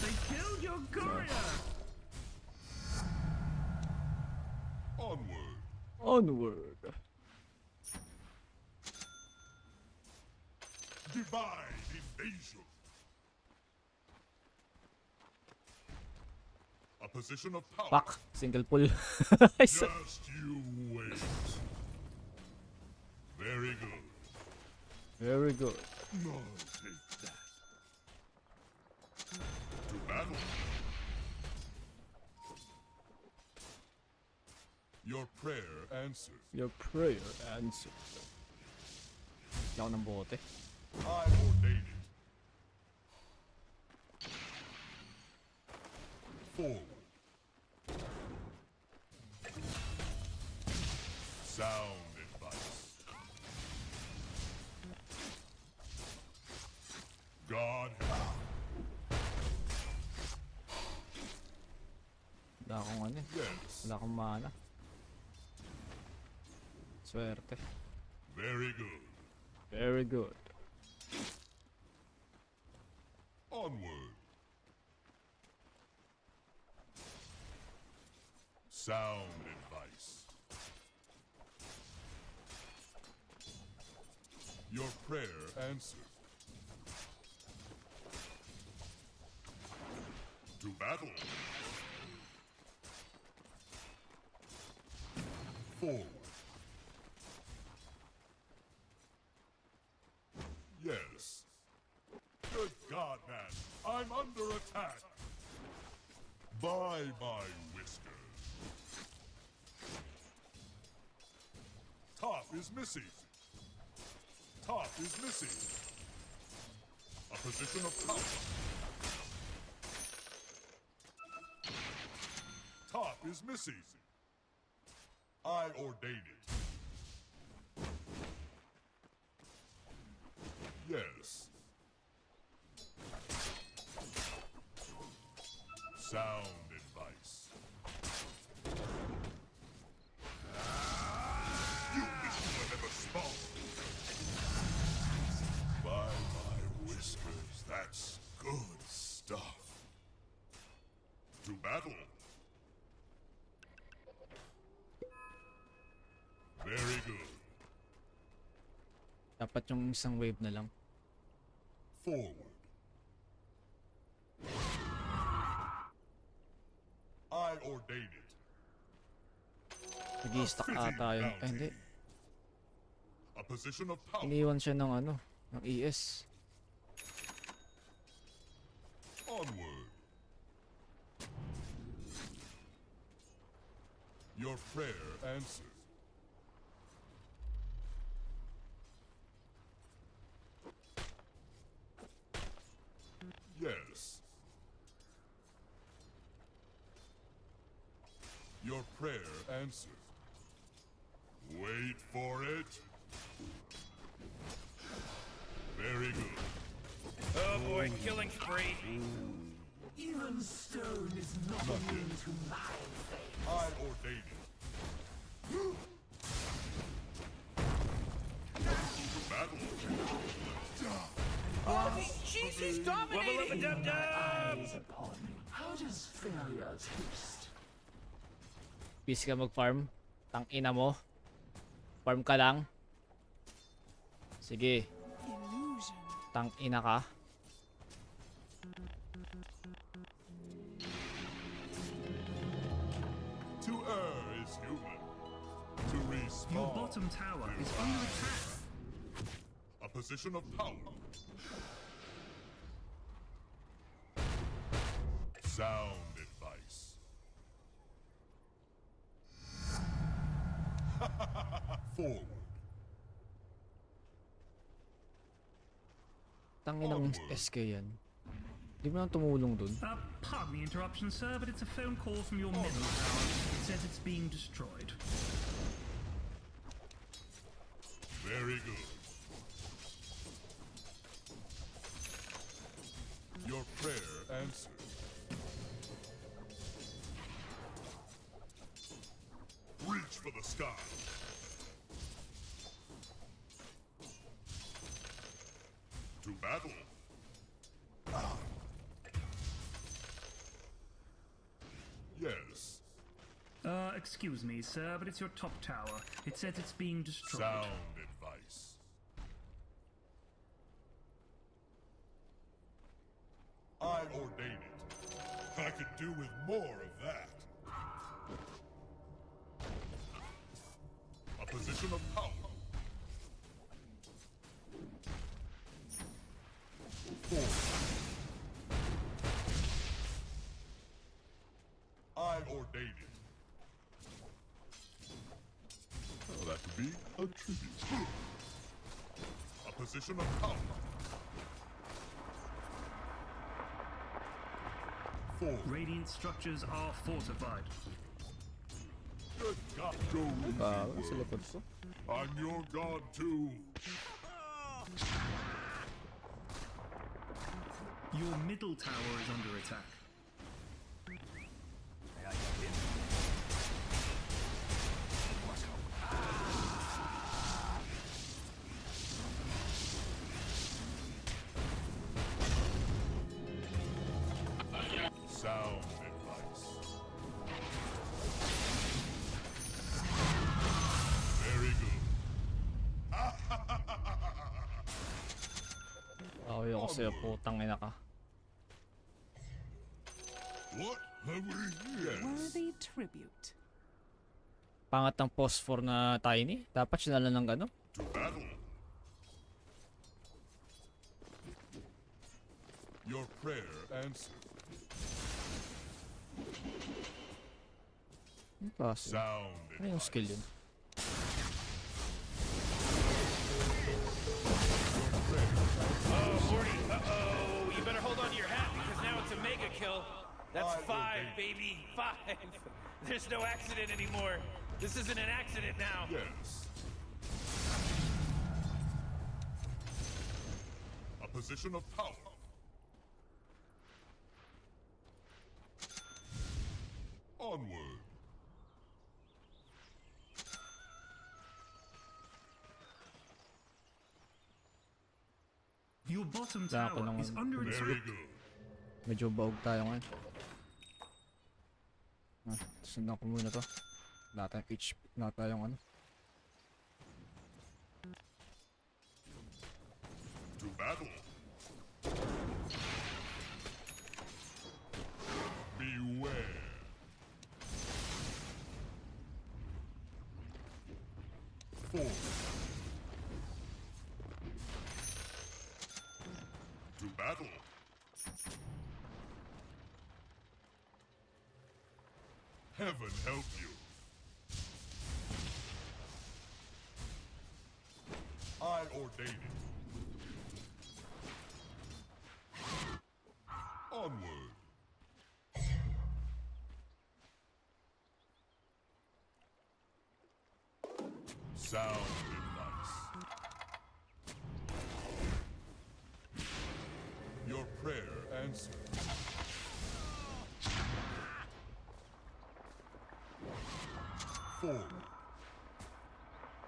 They killed your courier! Onward. Onward. Divine invasion. A position of power. Fuck. Single pull. Just you wait. Very good. Very good. No, take that. To battle. Your prayer answered. Your prayer answered. Hindi ako ng bote. I ordain it. Forward. Sound advice. God help. Wala akong ano eh. Wala akong mana. Swerte. Very good. Very good. Onward. Sound advice. Your prayer answered. To battle. Forward. Yes. Good God, man. I'm under attack. By my whiskers. Top is missing. Top is missing. A position of power. Top is missing. I ordain it. Yes. Sound advice. You wish you had never spoken. battle. Very good. Dapat yung isang wave na lang. Forward. I ordain it. Nag-i-stack ata yun. Ay, hindi. A position of power. Iniwan siya ng ano, ng ES. Onward. Your prayer answered. Yes. Your prayer answered. Wait for it. Very good. Oh boy, killing spree. Even stone is not immune to my fate. I ordain it. Battle. Oh, she's dominating. Eyes upon me. How does failure taste? Busy ka mag-farm. Tangina mo. Farm ka lang. Sige. Tangina ka. To err is human. To respawn. Your bottom tower is under attack. A position of power. Sound advice. Forward. Tanginang SK yan. Di mo lang tumulong dun. Pardon the interruption, sir, but it's a phone call from your middle tower. It says it's being destroyed. Very good. Your prayer answered. Reach for the sky. To battle. Yes. Excuse me, sir, but it's your top tower. It says it's being destroyed. Sound advice. I ordain it. I could do with more of that. A position of power. I ordain it. Oh, that could be a tribute. A position of power. Radiant structures are fortified. Good God, go. Sa likod ko. I'm your god too. Your middle tower is under attack. Sound advice. Very good. Away ako sa'yo, putang ina ka. What have we here? Worthy tribute. Pangat ng phosphor na tiny. Dapat siya na lang ng ano. To battle. Your prayer answered. Ano klase? Sound Ano yung skill yun? Oh, Morty, uh-oh. You better hold on to your hat because now it's a mega kill. That's 5, baby. 5. There's no accident anymore. This isn't an accident now. Yes. A position of power. Onward. Your bottom Wala ako tower nang is under attack. Very good. medyo baog tayo ngayon. Sundan ko muna to. Wala tayong HP. Wala tayong ano. To battle. Beware. Forward. To battle. Heaven help you. I ordain it. Onward. Sound advice. Your prayer answered. Forward.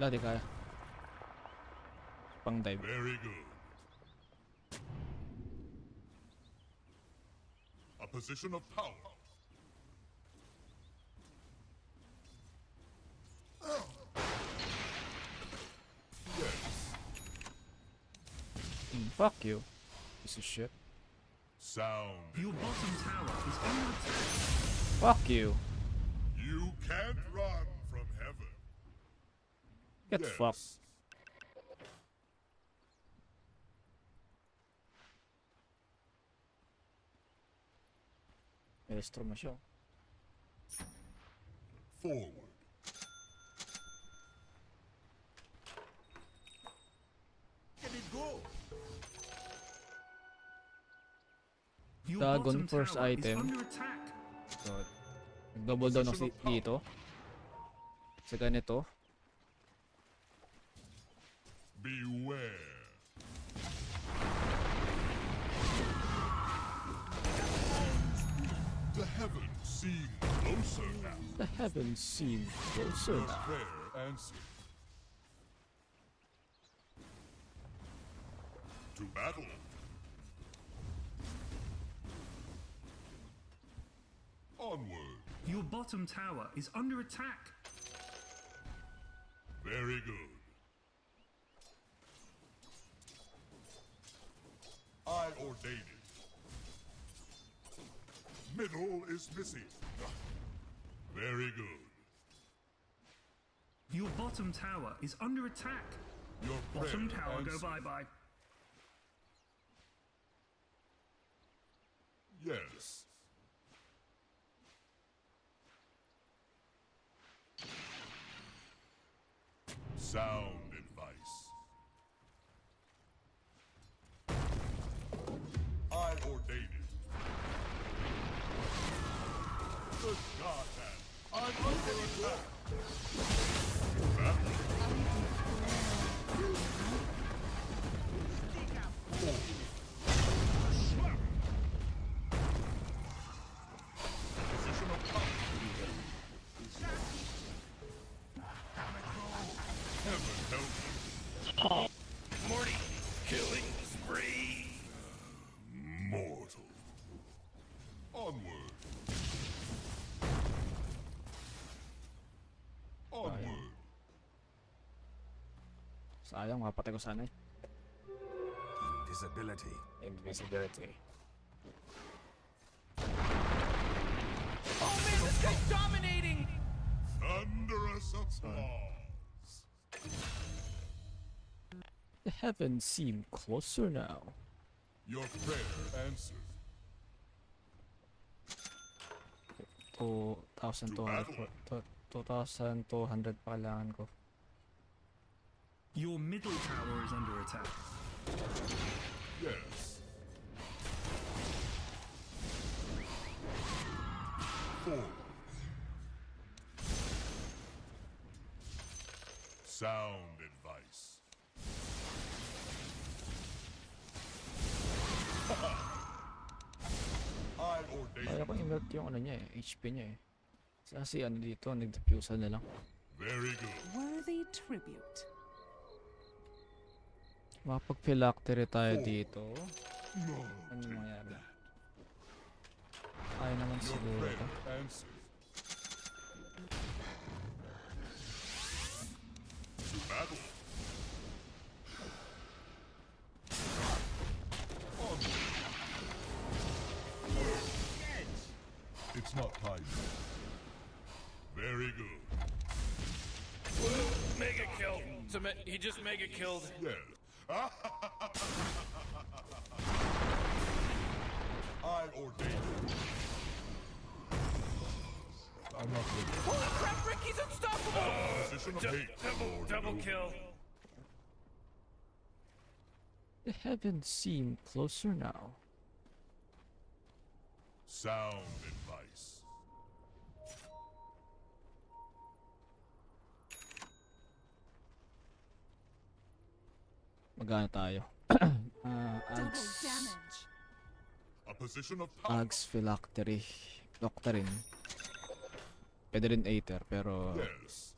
Wala, di kaya. Pang dive. Very good. A position of power. Fuck you. Piece of shit. Sound. Your bottom tower is under attack. Fuck you. You can't run from heaven. Get fucked. Restro mo siya. Forward. Let it go. Dragon first item. So, double down ako dito. Sa ganito. Beware. The heavens seem closer now. The heavens seem closer Your now. prayer answered. To battle. Onward. Your bottom tower is under attack. Very good. I ordain it. Middle is missing. Very good. Your bottom tower is under attack. Your Bottom prayer tower go answered. bye-bye. Yes. Sound advice. I ordain it. Good God, man. I'm under attack. Battle. Position of power. Heaven help you. Morty, killing spree. Mortal. Onward. Onward. Sayang, mapatay ko sana eh. Invisibility. Invisibility. Oh man, this guy's dominating. Thunderous applause. The heavens seem closer now. Your prayer answered. 2,200 pa kailangan ko. Your middle tower is under attack. Yes. Forward. Sound advice. I ordain. Kaya ko i-melt yung ano niya eh, HP niya eh. Kasi ano dito, nag-diffuser na lang. Very good. Worthy tribute. Mapag-phylactery tayo dito. Ano mangyari? Kaya naman Your siguro prayer to. answered. It's not time. Very good. Mega kill. He just mega killed. Yes. I ordain it. I'm not ready. Holy crap, Ricky's unstoppable! Position of hate. Double kill. The heavens seem closer now. Sound advice. Magana tayo. Ags. A position of power. Ags Phylactery. Doctrine. Pwede rin Aether, pero... Yes.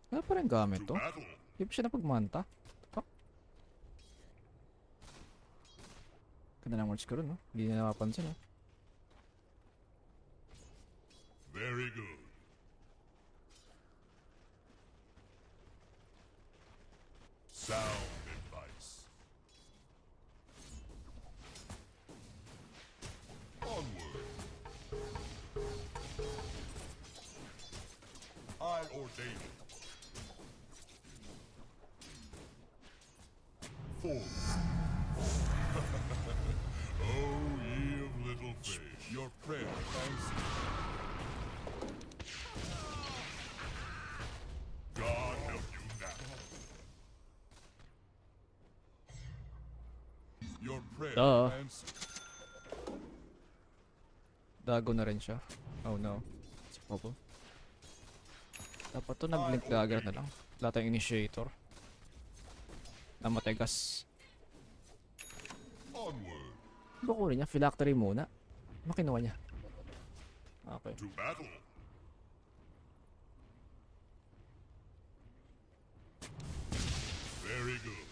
Wala pa rin gamit to. Hindi pa siya napagmanta. Fuck. Ganda ng words ko rin, no? Hindi niya napapansin, no? Very good. Sound advice. Onward. I ordain it. Forward. Oh, ye of little faith, your prayer answered. God help you now. Your prayer answered. Dago na rin siya. Oh no. It's a problem. Dapat to nag-blink dagger na lang. Wala tayong initiator. Na matigas. Onward. Bukunin niya. Phylactery muna. Ano kinuha niya? Okay. To battle. Very good.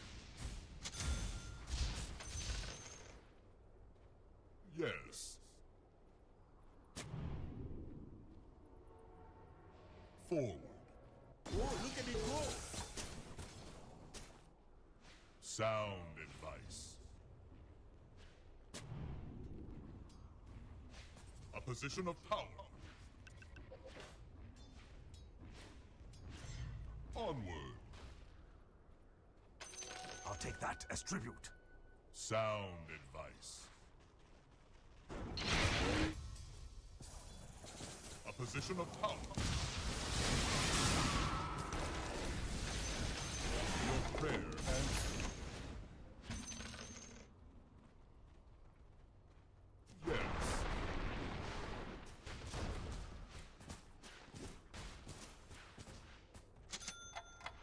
Yes. Forward. Whoa, look at it go! Sound advice. A position of power. Onward. I'll take that as tribute. Sound advice. A position of power. Your prayer answered. Yes.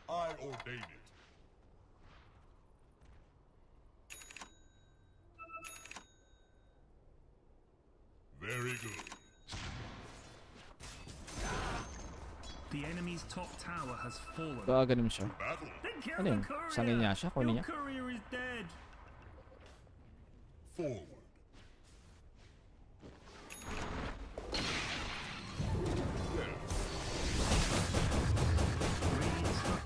I ordain it. Very good. The enemy's top tower has fallen. Ganun siya. Ano yun? Sangin niya siya? Kunin niya? Your courier is dead. Forward.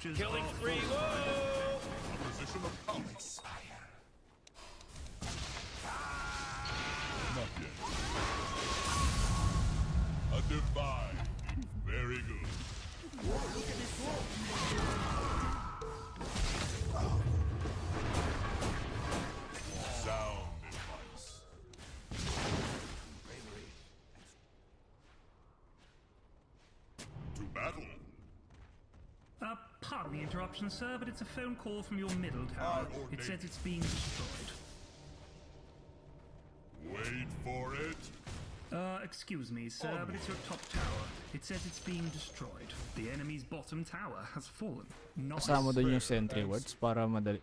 Killing spree. Whoa! A position of power. Not yet. A divine. Very good. Whoa, look at this wall! Sound advice. To battle. Pardon the interruption, sir, but it's a phone call from your middle tower. It says it's being destroyed. Wait for it. Excuse me, sir, but it's your top tower. It says it's being destroyed. The enemy's bottom tower has fallen. Nice. Kasama doon yung sentry words para madali.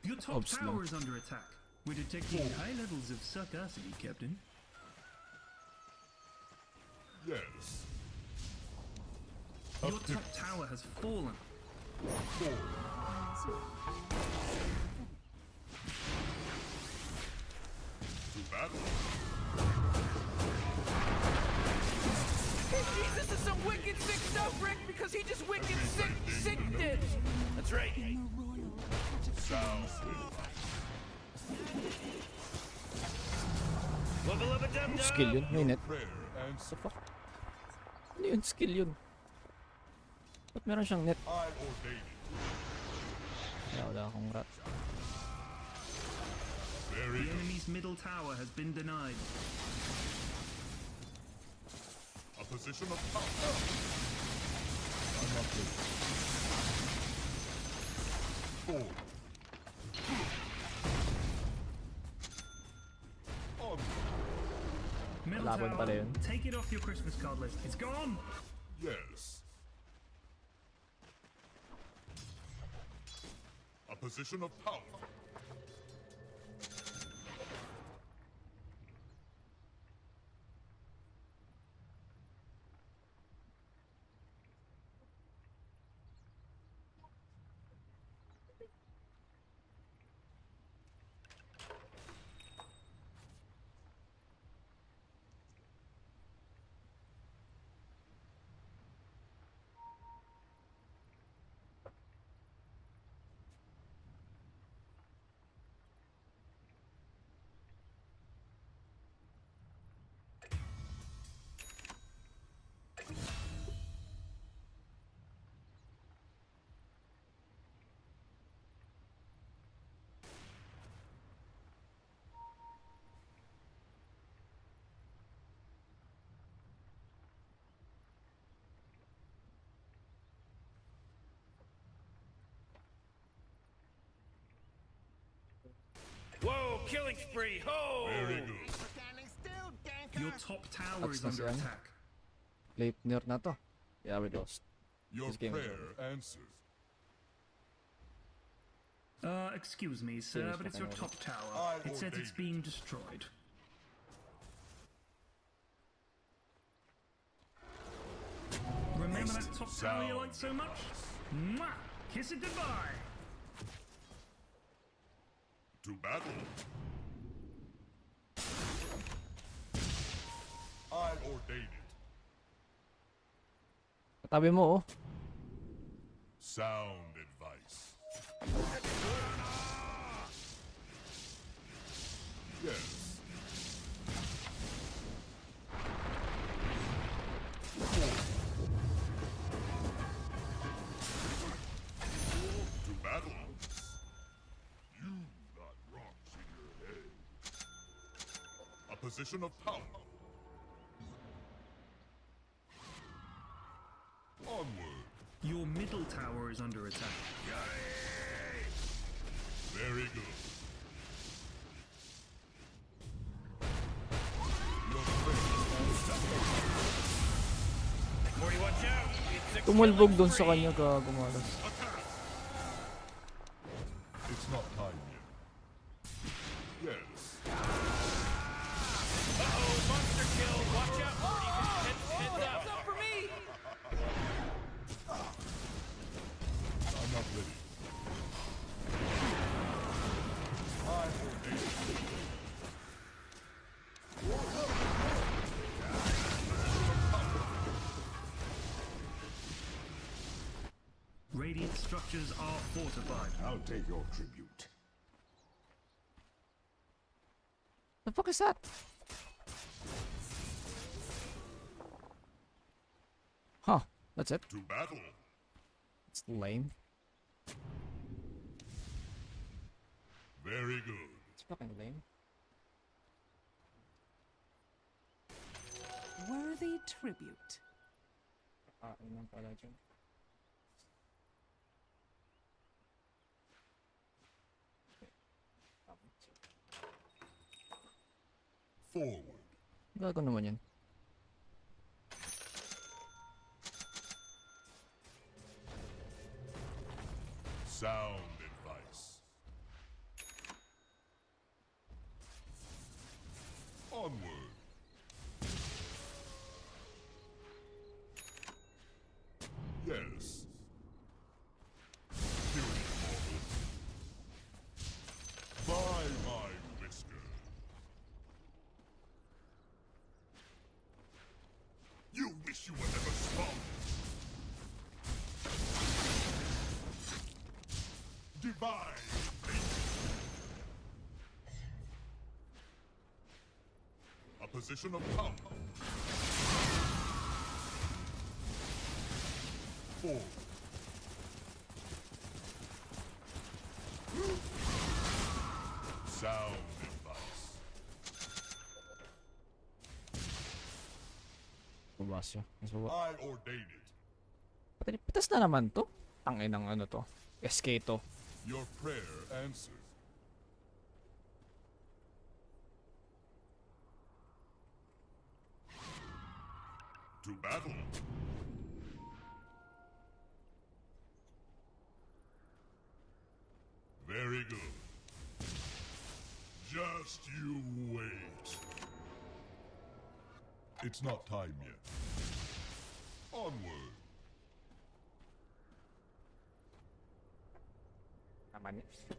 Your top tower is under attack. We're detecting high levels of sarcasity, Captain. Yes. Your top tower has fallen. To battle. Hey, Jesus is some wicked sick stuff, Rick, because he just wicked sick it. That's right. Sound Ano skill yun? May net. prayer and What the fuck? Ano yun? Skill yun? Ba't meron siyang net? I ordain it. Wala akong rat. The enemy's middle tower has been denied. A position of power. Forward. Middle Laban pala tower, yun. take it off your Christmas card list. It's gone! Yes. A position of power. Whoa, killing spree! Ho! Very good. Your top tower is That's under the same. attack. Leipner na to. Yeah, we lost. Your This game is prayer answers. Excuse me, sir, Serious but it's your fucking top tower. I It says ordain it's being destroyed. Remember that top tower you like so much? Mwah! Kiss it goodbye! To battle. I ordain it. Katabi mo, oh. Sound advice. Yes. To battle. You got rocks in your head. A position of power. Onward. Your middle tower is under attack. Very good. Morty, watch out! It's a Tumulbog killing dun sa spree. kanya ka gumalas. It's not time yet. Yes. Uh-oh, monster kill! Watch out, Morty! Heads up! Up for me! I'm not ready. I ordain it. Radiant structures are fortified. I'll take your tribute. The fuck is that? Huh, that's it. To battle. It's lame. Very good. It's fucking lame. Worthy tribute. Ano lang pala dyan. Forward. Gago naman yan. Sound advice. Onward. Yes. Do it, mortal. By my whisker. You wish you were never spawned. Divine position of power. 4. Sound advice. Baba siya. Mas baba. I ordain it. Pitas na naman to. Tangin ng ano to. SK to. Your prayer answered. To battle. Very good. Just you wait. It's not time yet. Onward. Naman eh.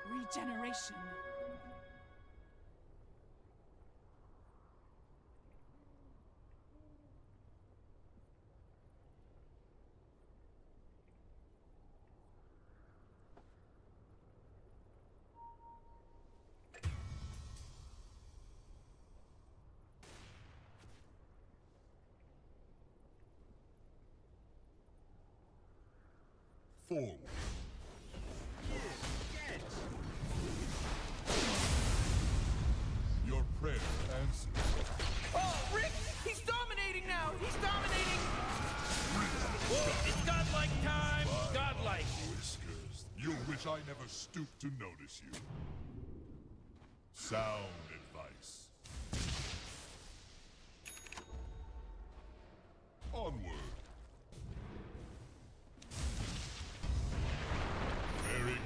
Regeneration. Forward. Your prayer answers. Oh, Rick! He's dominating now! He's dominating! It's godlike time! Godlike! Whiskers, you wish I never stooped to notice you. Sound advice. Onward. Very good.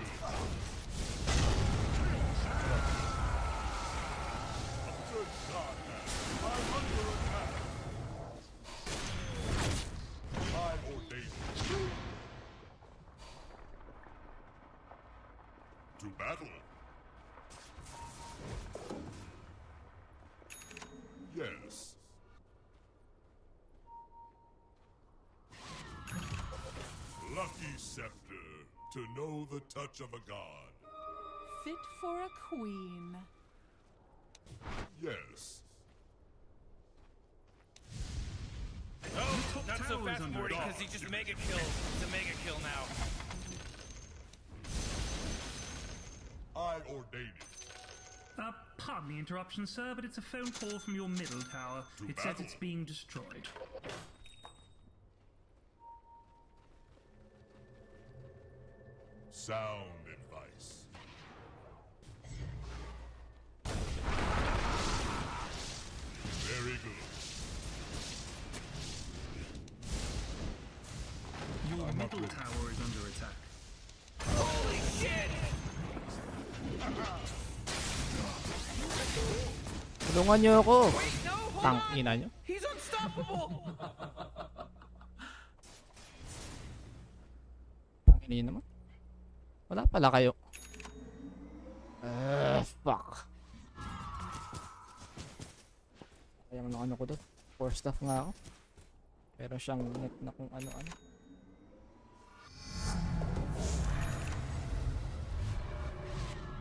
Good God, man. I'm under attack. I ordain it. To battle. Yes. Lucky scepter to know the touch of a god. Fit for a queen. Yes. Oh, not so tower is fast, under Morty, attack. because he just mega kill. It's a mega kill now. I ordain it. Pardon the interruption, sir, but it's a phone call from your middle tower. To It says battle. it's being destroyed. Sound advice. Very good. Your I'm middle not ready. tower is under attack. Holy shit! Tulungan niyo ako. Wait, no, hold Tang on! ina niyo. He's unstoppable! Tang ina niyo naman. Wala pala kayo. Fuck. Kaya na ano ko doon. 4 staff nga ako. Pero siyang net na kung ano-ano.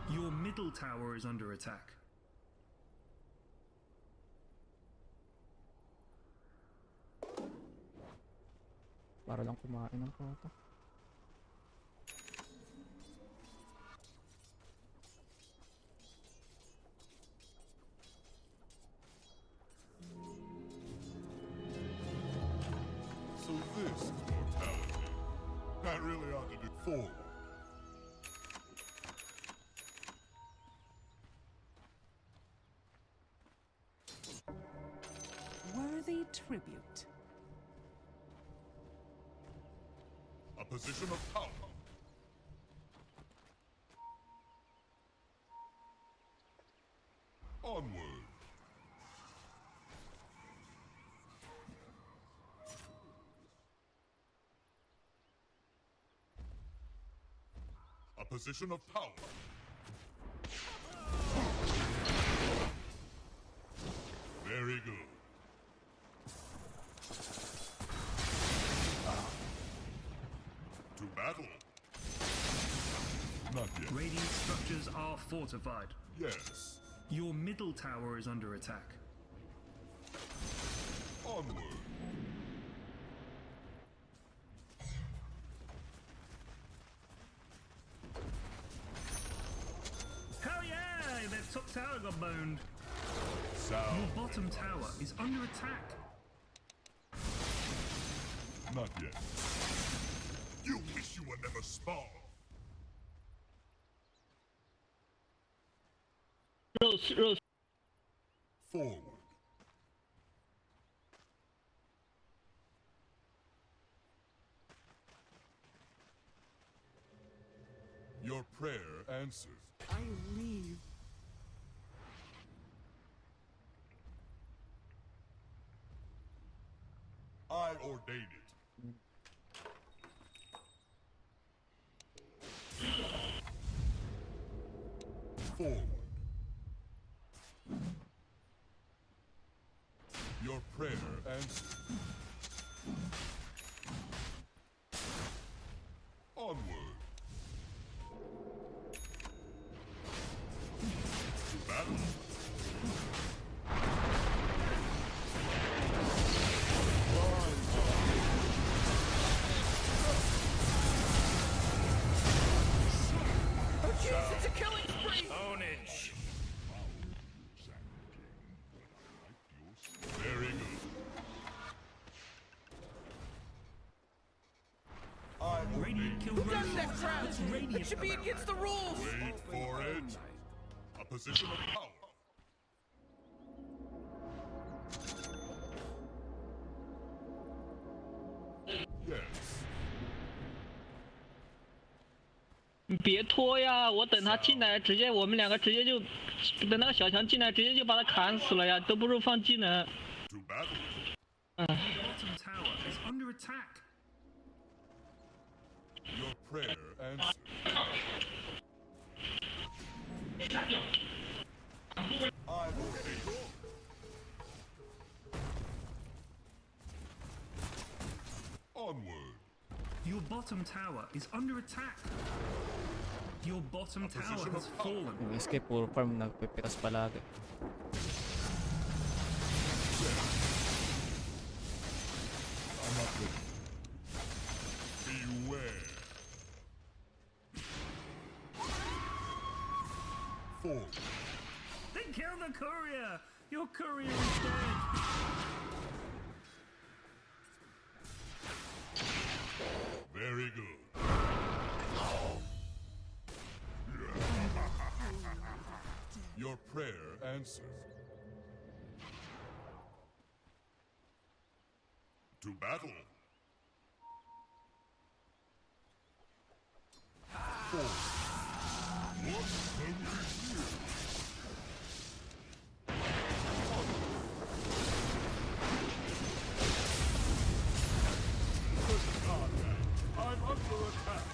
Your middle tower is under attack. Para lang kumain ng photo. So this is mortality. I really ought to do forward. Worthy tribute. A position of power. Onward. position of power. Very good. To battle. Not yet. Radiant structures are fortified. Yes. Your middle tower is under attack. Onward. Hell yeah! Their top tower got boned. Sound. Your bottom tower is under attack. Not yet. You wish you were never spawned. Rose. Forward. Your prayer answers. I leave. I ordain it. Forward. Your prayer answered. Onward. To battle. Oh jeez, it's a killing spree! Ownage. Very good. Radiant killed Who does Rose. that crap? It's Radiant. It should be against the rules! Wait for it. A position of power. Yes. 你别拖呀！我等他进来，直接我们两个直接就等那个小强进来，直接就把他砍死了呀！都不如放技能。 To battle. Bottom tower is under attack. Your prayer answered. I ordain it. Onward. Your bottom tower is under attack. Your bottom tower has fallen. Yung escape puro farm nagpipitas palagi. I'm not ready. Beware. Forward. They killed the courier. Your courier is dead. Very good. Your prayer answers. To battle. Forward. What can we do? I'm under attack.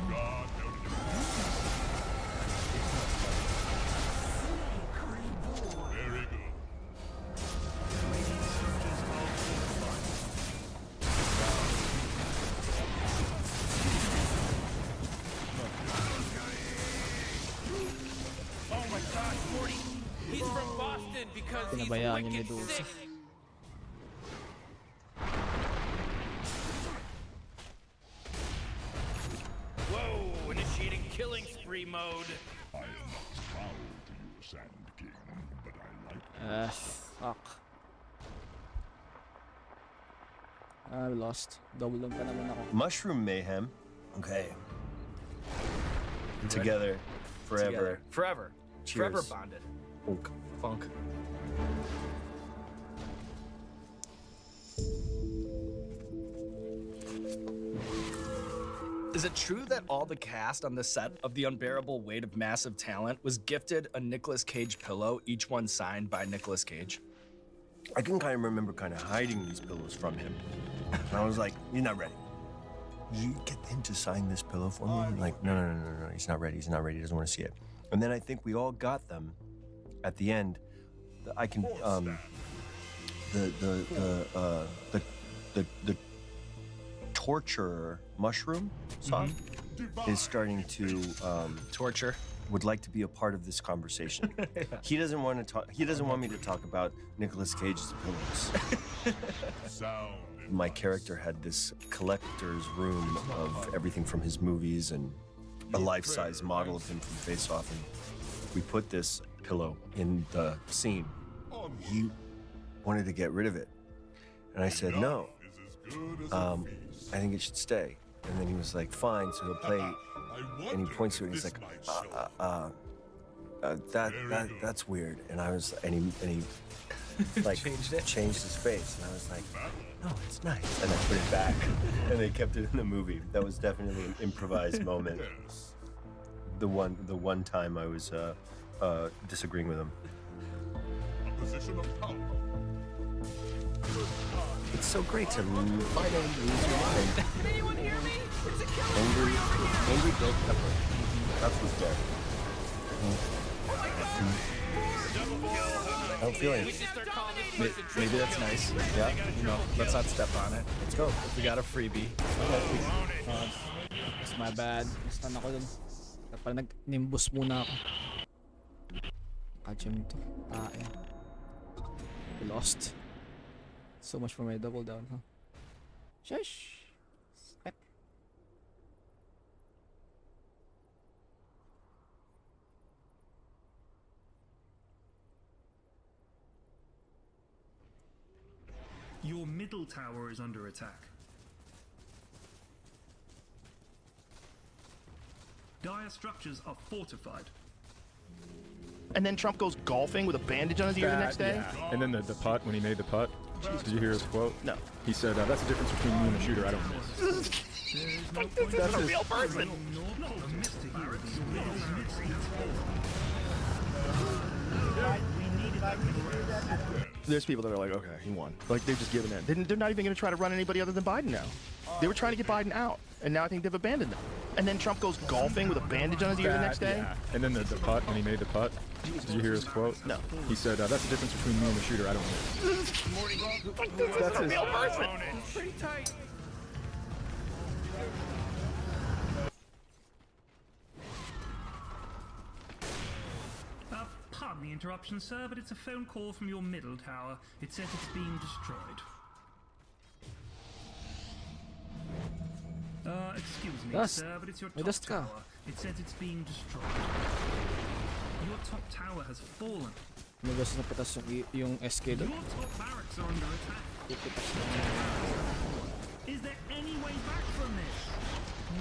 God help you. Very good. Oh my god, Morty! He's from Boston because he's Pinabayaan niya ni wicked Dulce. sick! Whoa, initiating killing spree mode. I am not proud to you, Sand King, but I like Fuck. I lost. Double lang pa naman ako. Mushroom mayhem. Okay. Ready? Together, forever. Together. Forever. Cheers. Forever bonded. Funk. Funk. Is it true that all the cast on the set of The Unbearable Weight of Massive Talent was gifted a Nicolas Cage pillow, each one signed by Nicolas Cage? I can kind of remember kind of hiding these pillows from him. And I was like, you're not ready. Did you get him to sign this pillow for me? I'm like, no, he's not ready. He's not ready. He doesn't want to see it. And then I think we all got them. At the end, I can the torture mushroom song is starting to torture. Would like to be a part of this conversation. He doesn't want to talk. He doesn't want me to talk about Nicolas Cage's pillows. My character had this collector's room of everything from his movies and a life-size model of him from Face Off, and we put this pillow in the scene. He wanted to get rid of it, and I said no. I think it should stay. And then he was like, fine. So he'll play, and he points to it. And he's like, that's weird. And I was, and he like changed his face, and I was like, no, it's nice. And I put it back, and they kept it in the movie. That was definitely an improvised moment. The one time I was disagreeing with him. A position of power. It's so great to finally lose your mind. Can anyone hear me? It's a killer. Angry Greg Pepper. That's what's there. I don't feel anything. Maybe that's nice. Yeah. You know, let's not step on it. Let's go. We got a freebie. It's my bad. Stun ako dun. Kapag nag-nimbus muna ako. Kajim to. We lost. So much for my double down, huh? Shush! Step. Your middle tower is under attack. Dire structures are fortified. And then Trump goes golfing with a bandage on his ear the next day? Yeah. And then the putt, when he made the putt. Did you hear his quote? No. He said, that's the difference between you and a shooter. I don't miss. This is a real person. There's people that are like, okay, he won. Like, they're just giving in. They're not even going to try to run anybody other than Biden now. They were trying to get Biden out, and now I think they've abandoned them. And then Trump goes golfing with a bandage on his ear the next day? Yeah. And then the putt, when he made the putt. Did you hear his quote? No. He said, that's the difference between me and a shooter. I don't miss. This is a real person. Pretty tight. Pardon the interruption, sir, but it's a phone call from your middle tower. It says it's being destroyed. Excuse me, sir, but it's your top tower. It says it's being destroyed. Your top tower has fallen. Nabas na patas yung SK doon. Your top barracks are under attack. Is there any way back from this?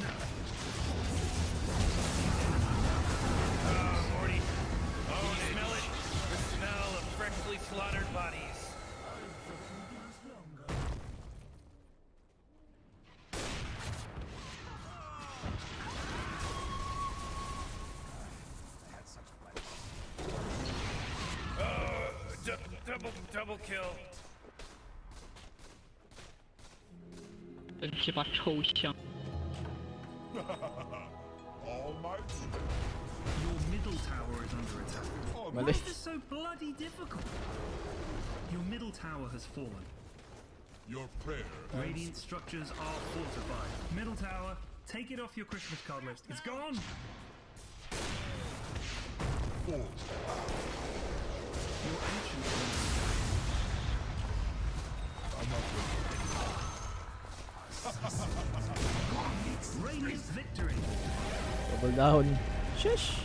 No. Morty. Oh, smell it? The smell of freshly slaughtered bodies. Double kill. 真鸡巴抽象。 Your middle tower is under attack. Why is this so bloody difficult? Your middle tower has fallen. Your prayer. Radiant structures are fortified. Middle tower, take it off your Christmas card list. It's gone. Your ancient Radiant victory. Double down. Shush!